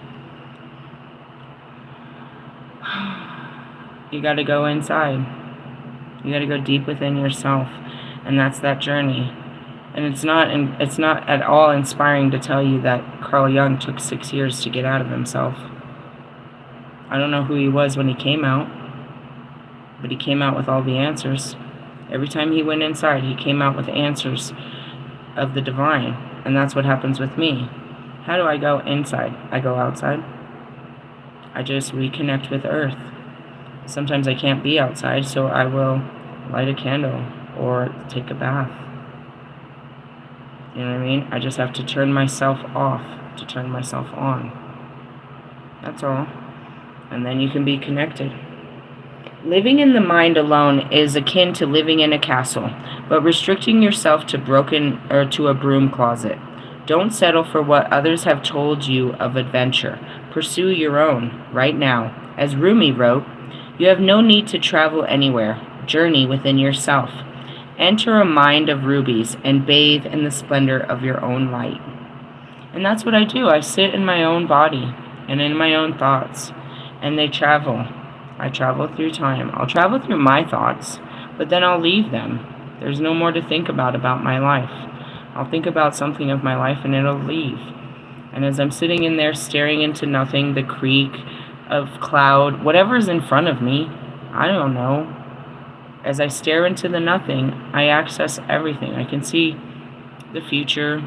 You got to go inside. You got to go deep within yourself, and that's that journey. And it's not at all inspiring to tell you that Carl Jung took 6 years to get out of himself. I don't know who he was when he came out, but he came out with all the answers. Every time he went inside, he came out with answers of the divine, and that's what happens with me. How do I go inside? I go outside. I just reconnect with Earth. Sometimes I can't be outside, so I will light a candle or take a bath. You know what I mean? I just have to turn myself off to turn myself on. That's all. And then you can be connected. Living in the mind alone is akin to living in a castle, but restricting yourself to a broom closet. Don't settle for what others have told you of adventure. Pursue your own, right now. As Rumi wrote, you have no need to travel anywhere. Journey within yourself. Enter a mind of rubies and bathe in the splendor of your own light. And that's what I do. I sit in my own body and in my own thoughts, and they travel. I travel through time. I'll travel through my thoughts, but then I'll leave them. There's no more to think about my life. I'll think about something of my life and it'll leave. And as I'm sitting in there staring into nothing, the creek of cloud, whatever's in front of me, I don't know. As I stare into the nothing, I access everything. I can see the future.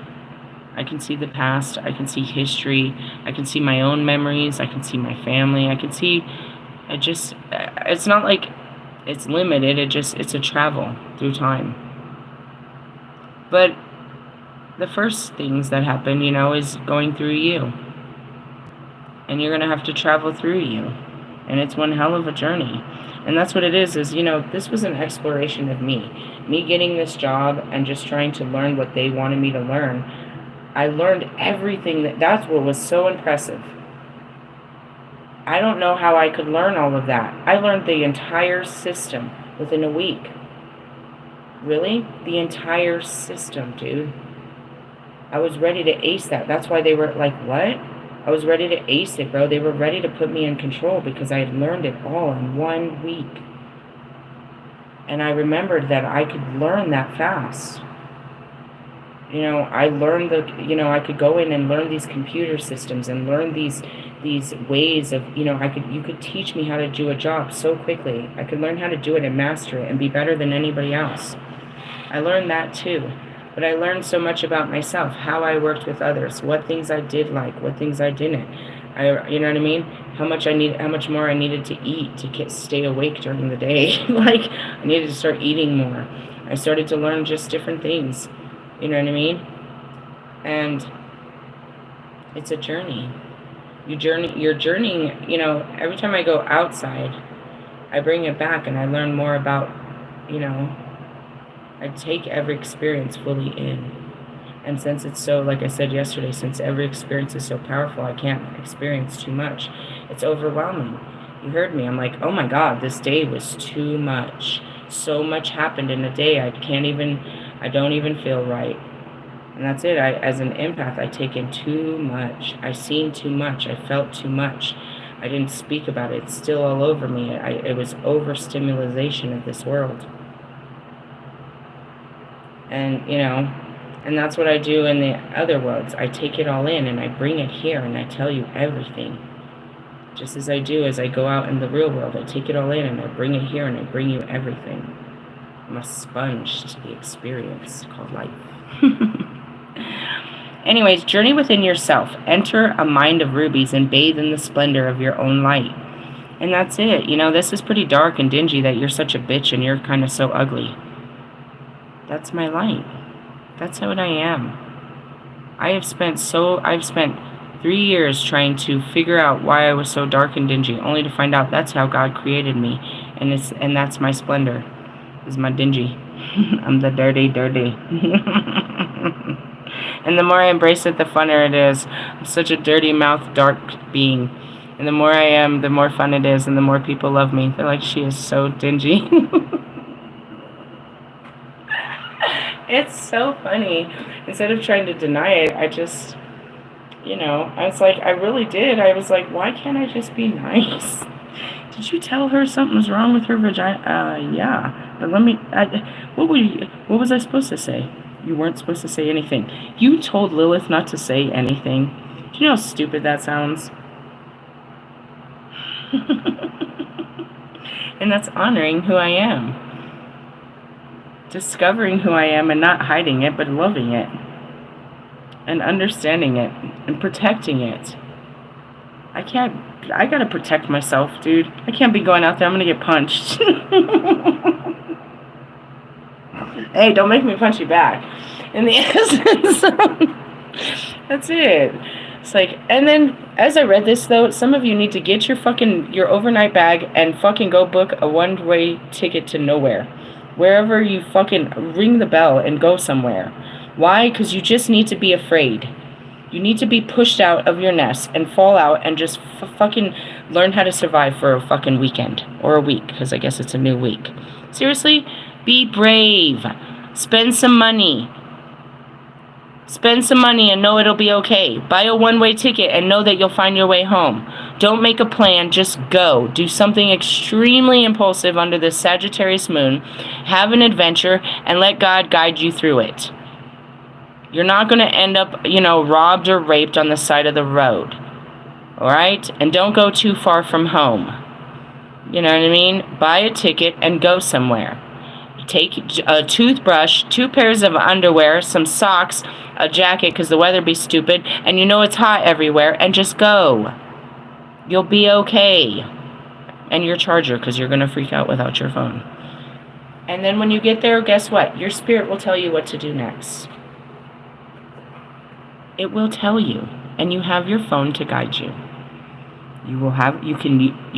I can see the past. I can see history. I can see my own memories. I can see my family. I can see, it's not like it's limited. It's a travel through time. But the first things that happen, is going through you. And you're going to have to travel through you. And it's one hell of a journey. And that's what it is, this was an exploration of me. Me getting this job and just trying to learn what they wanted me to learn. I learned everything. That's what was so impressive. I don't know how I could learn all of that. I learned the entire system within a week. Really? The entire system, dude. I was ready to ace that. That's why they were like, what? I was ready to ace it, bro. They were ready to put me in control because I had learned it all in 1 week. And I remembered that I could learn that fast. I learned I could go in and learn these computer systems and learn these ways of, you could teach me how to do a job so quickly. I could learn how to do it and master it and be better than anybody else. I learned that too. But I learned so much about myself, how I worked with others, what things I did like, what things I didn't. You know what I mean? How much more I needed to eat to stay awake during the day. Like, I needed to start eating more. I started to learn just different things. You know what I mean? And it's a journey. You're journeying, every time I go outside, I bring it back and I learn more about, I take every experience fully in. And since it's so, like I said yesterday, since every experience is so powerful, I can't experience too much. It's overwhelming. You heard me. I'm like, oh my God, this day was too much. So much happened in a day. I don't even feel right. And that's it. As an empath, I take in too much. I seen too much. I felt too much. I didn't speak about it. It's still all over me. It was overstimulation of this world. And, and that's what I do in the other worlds. I take it all in and I bring it here and I tell you everything. Just as I do as I go out in the real world. I take it all in and I bring it here and I bring you everything. I'm a sponge to the experience called life. Anyways, journey within yourself. Enter a mind of rubies and bathe in the splendor of your own light. And that's it. This is pretty dark and dingy that you're such a bitch and you're kind of so ugly. That's my light. That's what I am. I've spent 3 years trying to figure out why I was so dark and dingy, only to find out that's how God created me. And that's my splendor. Is my dingy. I'm the dirty. And the more I embrace it, the funner it is. I'm such a dirty mouth, dark being. And the more I am, the more fun it is, and the more people love me. They're like, she is so dingy. It's so funny. Instead of trying to deny it, I just, I was like, I really did. I was like, why can't I just be nice? Did you tell her something was wrong with her vagina? Yeah. But what was I supposed to say? You weren't supposed to say anything. You told Lilith not to say anything. Do you know how stupid that sounds? And that's honoring who I am. Discovering who I am and not hiding it, but loving it. And understanding it. And protecting it. I gotta protect myself, dude. I can't be going out there. I'm gonna get punched. Hey, don't make me punch you back. In the essence, that's it. It's like, and then as I read this though, some of you need to get your overnight bag and fucking go book a one-way ticket to nowhere. Wherever you fucking ring the bell and go somewhere. Why? Because you just need to be afraid. You need to be pushed out of your nest and fall out and just fucking learn how to survive for a fucking weekend. Or a week, because I guess it's a new week. Seriously? Be brave. Spend some money. Spend some money and know it'll be okay. Buy a one-way ticket and know that you'll find your way home. Don't make a plan, just go. Do something extremely impulsive under this Sagittarius moon. Have an adventure and let God guide you through it. You're not going to end up, robbed or raped on the side of the road. Alright? And don't go too far from home. You know what I mean? Buy a ticket and go somewhere. Take a toothbrush, 2 pairs of underwear, some socks, a jacket because the weather be stupid, and it's hot everywhere, and just go. You'll be okay. And your charger because you're going to freak out without your phone. And then when you get there, guess what? Your spirit will tell you what to do next. It will tell you, and you have your phone to guide you. You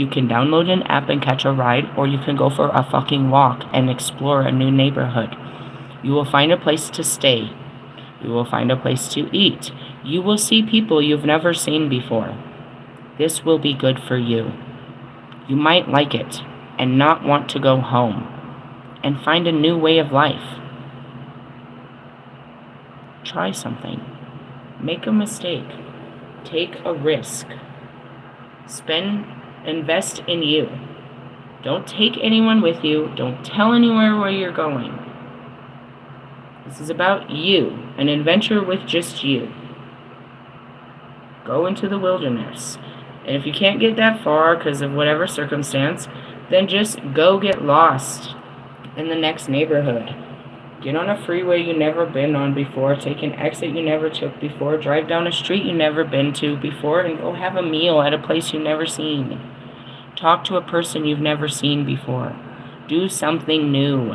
can download an app and catch a ride, or you can go for a fucking walk and explore a new neighborhood. You will find a place to stay. You will find a place to eat. You will see people you've never seen before. This will be good for you. You might like it and not want to go home and find a new way of life. Try something. Make a mistake. Take a risk. Invest in you. Don't take anyone with you. Don't tell anyone where you're going. This is about you. An adventure with just you. Go into the wilderness. And if you can't get that far because of whatever circumstance, then just go get lost in the next neighborhood. Get on a freeway you never been on before. Take an exit you never took before. Drive down a street you never been to before. And go have a meal at a place you've never seen. Talk to a person you've never seen before. Do something new.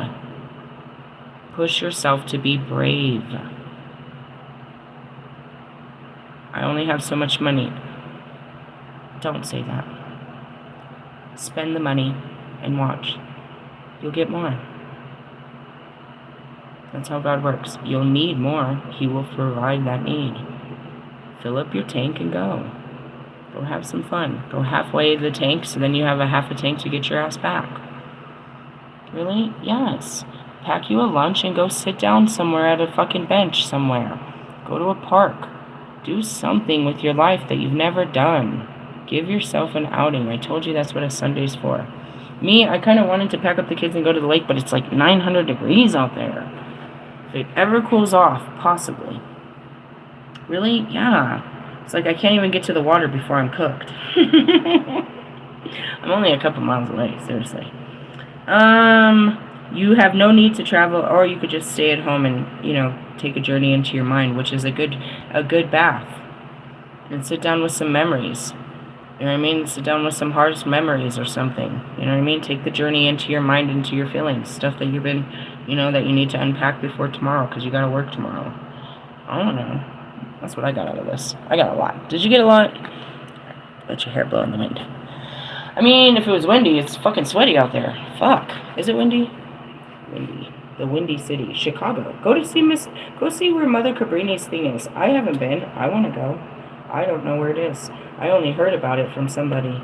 Push yourself to be brave. I only have so much money. Don't say that. Spend the money and watch. You'll get more. That's how God works. You'll need more. He will provide that need. Fill up your tank and go. Go have some fun. Go halfway the tank so then you have a half a tank to get your ass back. Really? Yes. Pack you a lunch and go sit down somewhere at a fucking bench somewhere. Go to a park. Do something with your life that you've never done. Give yourself an outing. I told you that's what a Sunday's for. Me, I kind of wanted to pack up the kids and go to the lake, but it's like 900 degrees out there. If it ever cools off, possibly. Really? Yeah. It's like I can't even get to the water before I'm cooked. I'm only a couple miles away, seriously. You have no need to travel, or you could just stay at home and, take a journey into your mind, which is a good bath. And sit down with some memories. You know what I mean? Sit down with some hard memories or something. You know what I mean? Take the journey into your mind, into your feelings. Stuff that you've been, that you need to unpack before tomorrow because you got to work tomorrow. I don't know. That's what I got out of this. I got a lot. Did you get a lot? Let your hair blow in the wind. I mean, if it was windy, it's fucking sweaty out there. Fuck. Is it windy? Windy. The Windy City. Chicago. Go see where Mother Cabrini's thing is. I haven't been. I want to go. I don't know where it is. I only heard about it from somebody.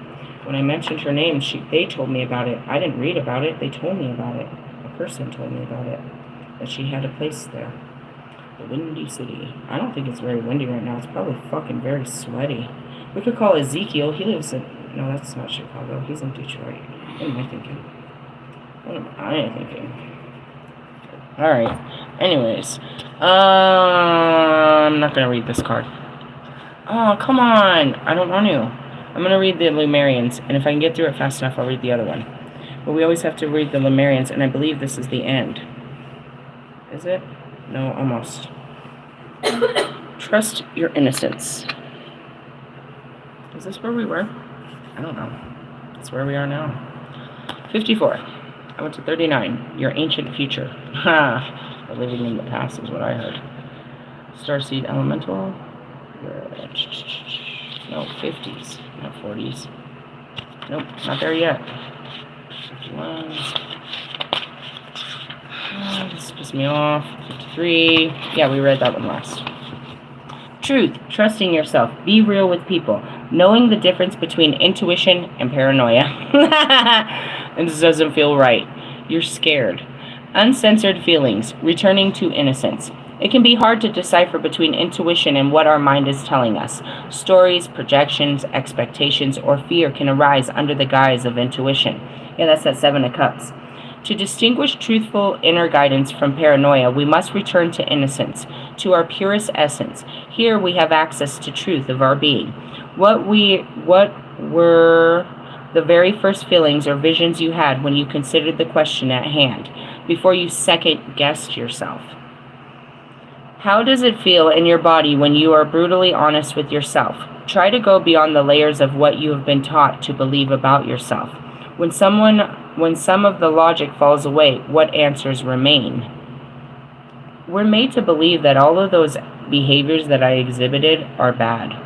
When I mentioned her name, they told me about it. I didn't read about it. They told me about it. A person told me about it. That she had a place there. The Windy City. I don't think it's very windy right now. It's probably fucking very sweaty. We could call Ezekiel. He lives in... No, that's not Chicago. He's in Detroit. What am I thinking? Alright. Anyways. I'm not going to read this card. Oh, come on. I don't want to. I'm going to read the Lumerians. And if I can get through it fast enough, I'll read the other one. But we always have to read the Lumerians. And I believe this is the end. Is it? No, almost. Trust your innocence. Is this where we were? I don't know. That's where we are now. 54. I went to 39. Your ancient future. Ha! Living in the past is what I heard. Starseed Elemental. No, 50s. Not 40s. Nope, not there yet. 51. This pissed me off. 53. Yeah, we read that one last. Truth. Trusting yourself. Be real with people. Knowing the difference between intuition and paranoia. This doesn't feel right. You're scared. Uncensored feelings. Returning to innocence. It can be hard to decipher between intuition and what our mind is telling us. Stories, projections, expectations, or fear can arise under the guise of intuition. Yeah, that's that 7 of Cups. To distinguish truthful inner guidance from paranoia, we must return to innocence, to our purest essence. Here we have access to truth of our being. What were the very first feelings or visions you had when you considered the question at hand, before you second-guessed yourself? How does it feel in your body when you are brutally honest with yourself? Try to go beyond the layers of what you have been taught to believe about yourself. When some of the logic falls away, what answers remain? We're made to believe that all of those behaviors that I exhibited are bad.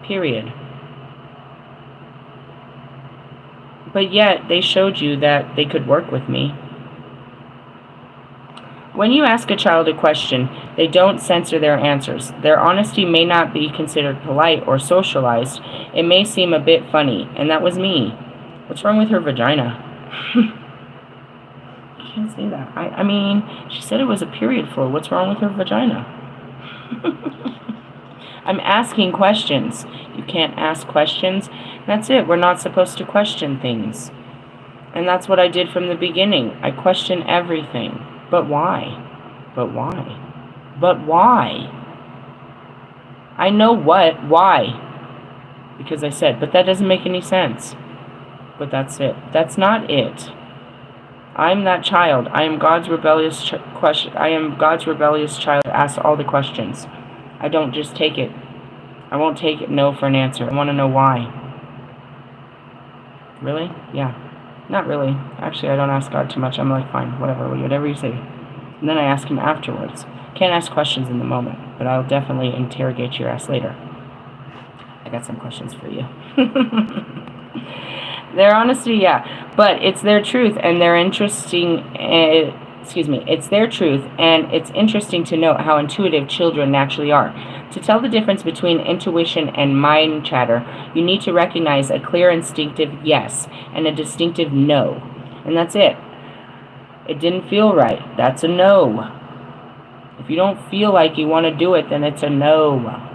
Period. But yet, they showed you that they could work with me. When you ask a child a question, they don't censor their answers. Their honesty may not be considered polite or socialized. It may seem a bit funny, and that was me. What's wrong with her vagina? You can't say that. I mean, she said it was a period flow. What's wrong with her vagina? I'm asking questions. You can't ask questions. That's it. We're not supposed to question things. And that's what I did from the beginning. I question everything. But why? But why? But why? I know what. Why? Because I said, but that doesn't make any sense. But that's it. That's not it. I'm that child. I am God's rebellious I am God's rebellious child. Ask all the questions. I don't just take it. I won't take it no for an answer. I want to know why. Really? Yeah. Not really. Actually, I don't ask God too much. I'm like, fine, whatever you say. And then I ask him afterwards. Can't ask questions in the moment, but I'll definitely interrogate your ass later. I got some questions for you. Their honesty, yeah. But it's their truth, and they're interesting. It's their truth, and it's interesting to note how intuitive children naturally are. To tell the difference between intuition and mind chatter, you need to recognize a clear instinctive yes and a distinctive no. And that's it. It didn't feel right. That's a no. If you don't feel like you want to do it, then it's a no.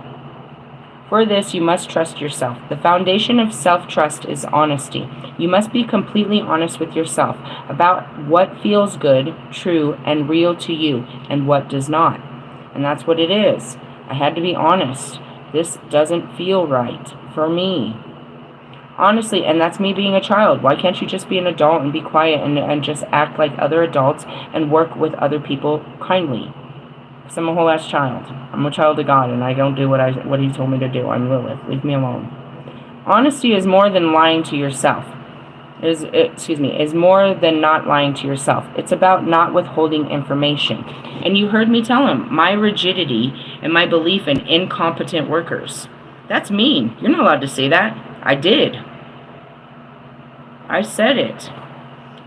For this, you must trust yourself. The foundation of self-trust is honesty. You must be completely honest with yourself about what feels good, true, and real to you, and what does not. And that's what it is. I had to be honest. This doesn't feel right for me. Honestly, and that's me being a child. Why can't you just be an adult and be quiet and just act like other adults and work with other people kindly? Because I'm a whole ass child. I'm a child of God, and I don't do what he told me to do. I'm Lilith. Leave me alone. Honesty is more than lying to yourself. Is more than not lying to yourself. It's about not withholding information. And you heard me tell him my rigidity and my belief in incompetent workers. That's mean. You're not allowed to say that. I did. I said it.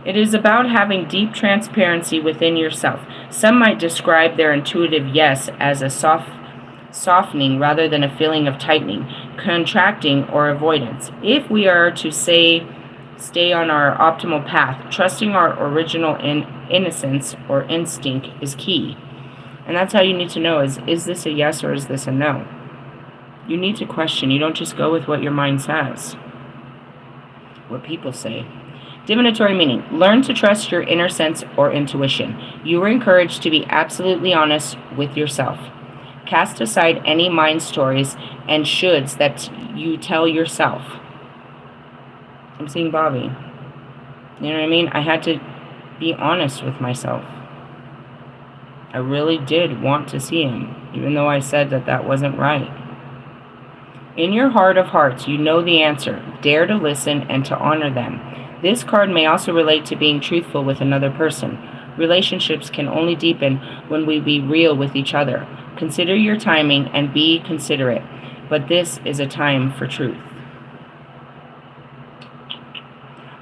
It is about having deep transparency within yourself. Some might describe their intuitive yes as a softening rather than a feeling of tightening, contracting, or avoidance. If we are to stay on our optimal path, trusting our original innocence or instinct is key. And that's how you need to know is this a yes or is this a no? You need to question. You don't just go with what your mind says, what people say. Divinatory meaning. Learn to trust your inner sense or intuition. You are encouraged to be absolutely honest with yourself. Cast aside any mind stories and shoulds that you tell yourself. I'm seeing Bobby. You know what I mean? I had to be honest with myself. I really did want to see him, even though I said that wasn't right. In your heart of hearts, you know the answer. Dare to listen and to honor them. This card may also relate to being truthful with another person. Relationships can only deepen when we be real with each other. Consider your timing and be considerate. But this is a time for truth.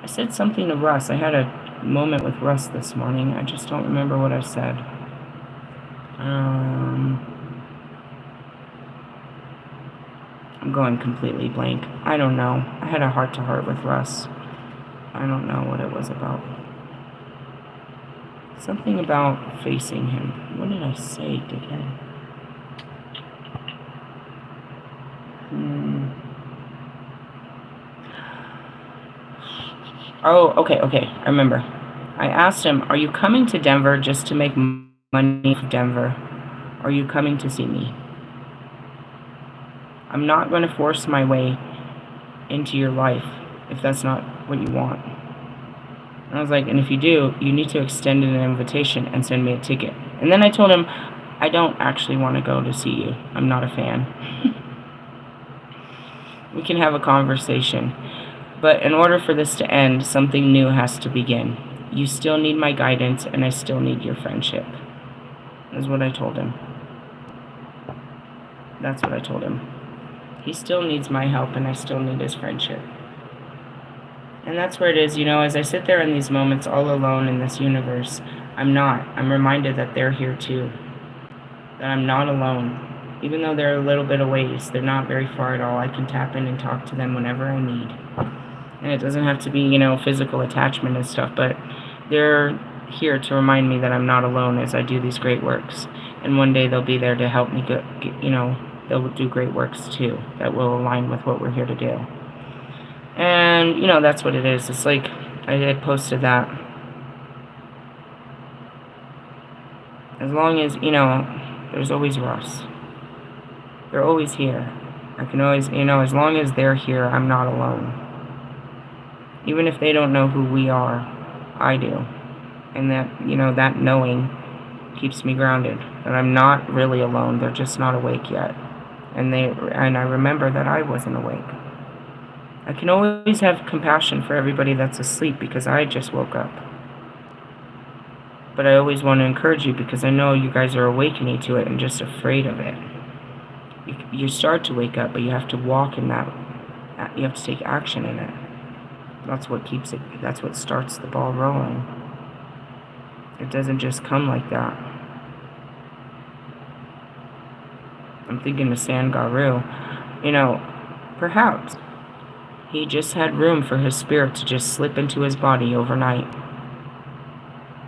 I said something to Russ. I had a moment with Russ this morning. I just don't remember what I said. I'm going completely blank. I don't know. I had a heart-to-heart with Russ. I don't know what it was about. Something about facing him. What did I say, dickhead? Oh, okay. I remember. I asked him, are you coming to Denver just to make money for Denver? Or are you coming to see me? I'm not going to force my way into your life if that's not what you want. And I was like, and if you do, you need to extend an invitation and send me a ticket. And then I told him, I don't actually want to go to see you. I'm not a fan. We can have a conversation. But in order for this to end, something new has to begin. You still need my guidance, and I still need your friendship. That's what I told him. That's what I told him. He still needs my help, and I still need his friendship. And that's where it is, as I sit there in these moments all alone in this universe, I'm not. I'm reminded that they're here too. That I'm not alone. Even though they're a little bit away, they're not very far at all. I can tap in and talk to them whenever I need. And it doesn't have to be, physical attachment and stuff, but they're here to remind me that I'm not alone as I do these great works. And one day they'll be there to help me, they'll do great works too that will align with what we're here to do. And, that's what it is. It's like I had posted that. As long as, there's always Russ. They're always here. I can always, as long as they're here, I'm not alone. Even if they don't know who we are, I do. And that, that knowing keeps me grounded. That I'm not really alone. They're just not awake yet. And I remember that I wasn't awake. I can always have compassion for everybody that's asleep because I just woke up. But I always want to encourage you because I know you guys are awakening to it and just afraid of it. You start to wake up, but you have to walk in that. You have to take action in it. That's what keeps it. That's what starts the ball rolling. It doesn't just come like that. I'm thinking of Sangaru. Perhaps he just had room for his spirit to just slip into his body overnight.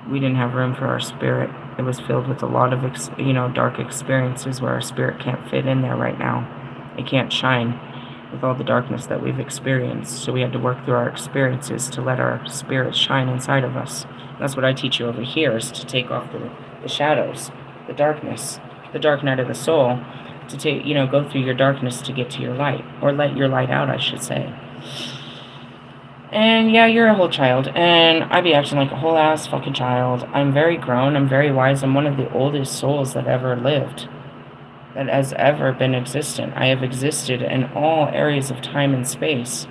We didn't have room for our spirit. It was filled with a lot of, dark experiences where our spirit can't fit in there right now. It can't shine with all the darkness that we've experienced. So we had to work through our experiences to let our spirit shine inside of us. That's what I teach you over here, is to take off the shadows, the darkness, the dark night of the soul, to take, go through your darkness to get to your light, or let your light out, I should say. And yeah, you're a whole child, and I be acting like a whole ass fucking child. I'm very grown, I'm very wise, I'm one of the oldest souls that ever lived, that has ever been existent. I have existed in all areas of time and space.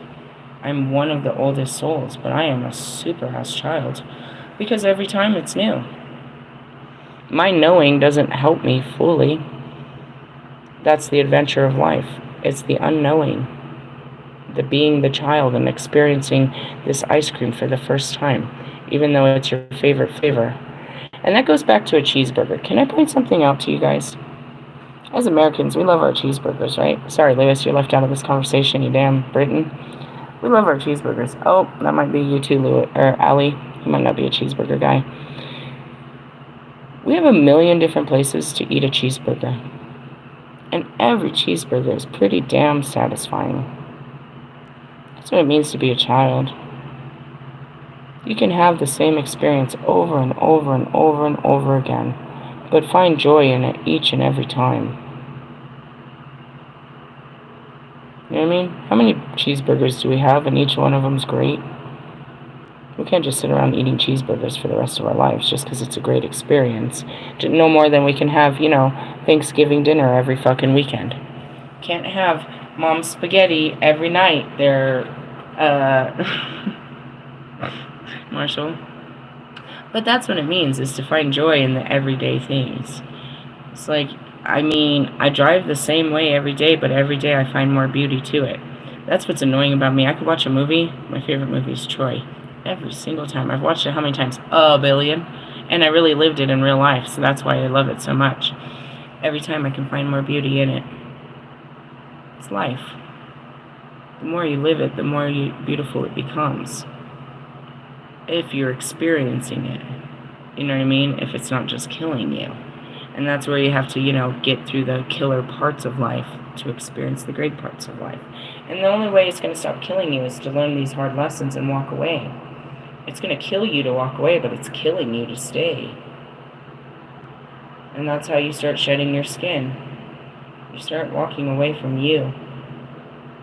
I'm one of the oldest souls, but I am a super ass child, because every time it's new. My knowing doesn't help me fully. That's the adventure of life. It's the unknowing. The being the child and experiencing this ice cream for the first time, even though it's your favorite flavor. And that goes back to a cheeseburger. Can I point something out to you guys? As Americans, we love our cheeseburgers, right? Sorry, Lewis, you're left out of this conversation, you damn Briton. We love our cheeseburgers. Oh, that might be you too, Lewis, or Ali. You might not be a cheeseburger guy. We have a million different places to eat a cheeseburger. And every cheeseburger is pretty damn satisfying. That's what it means to be a child. You can have the same experience over and over and over and over again, but find joy in it each and every time. You know what I mean? How many cheeseburgers do we have, and each one of them's great? We can't just sit around eating cheeseburgers for the rest of our lives just because it's a great experience. No more than we can have, Thanksgiving dinner every fucking weekend. Can't have mom's spaghetti every night. They're, Marshall. But that's what it means, is to find joy in the everyday things. It's like, I drive the same way every day, but every day I find more beauty to it. That's what's annoying about me. I could watch a movie. My favorite movie is Troy. Every single time. I've watched it how many times? A billion. And I really lived it in real life, so that's why I love it so much. Every time I can find more beauty in it. It's life. The more you live it, the more beautiful it becomes. If you're experiencing it. You know what I mean? If it's not just killing you. And that's where you have to, get through the killer parts of life to experience the great parts of life. And the only way it's going to stop killing you is to learn these hard lessons and walk away. It's going to kill you to walk away, but it's killing you to stay. And that's how you start shedding your skin. You start walking away from you.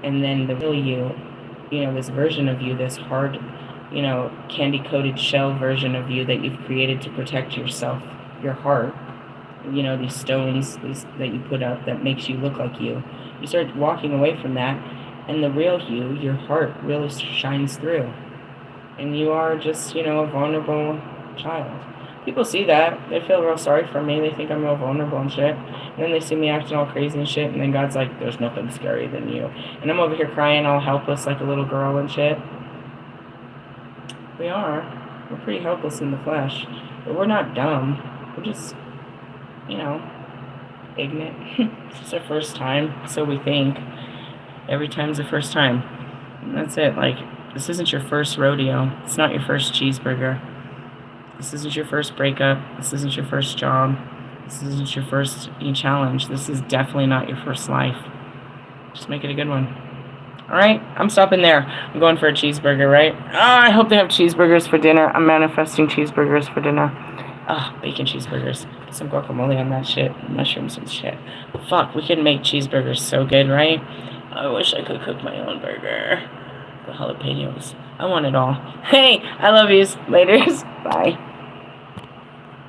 And then the real you, this version of you, this hard, candy-coated shell version of you that you've created to protect yourself, your heart, these stones that you put up that makes you look like you. You start walking away from that, and the real you, your heart, really shines through. And you are just, a vulnerable child. People see that. They feel real sorry for me. They think I'm real vulnerable and shit. And then they see me acting all crazy and shit, and then God's like, there's nothing scary than you. And I'm over here crying all helpless like a little girl and shit. We are. We're pretty helpless in the flesh. But we're not dumb. We're just, ignorant. It's just our first time, so we think. Every time's the first time. And that's it. This isn't your first rodeo. It's not your first cheeseburger. This isn't your first breakup. This isn't your first job. This isn't your first challenge. This is definitely not your first life. Just make it a good one. Alright? I'm stopping there. I'm going for a cheeseburger, right? Oh, I hope they have cheeseburgers for dinner. I'm manifesting cheeseburgers for dinner. Oh, bacon cheeseburgers. Some guacamole on that shit. Mushrooms and shit. Fuck, we could make cheeseburgers so good, right? I wish I could cook my own burger. The jalapenos. I want it all. Hey, I love yous. Laters. Bye.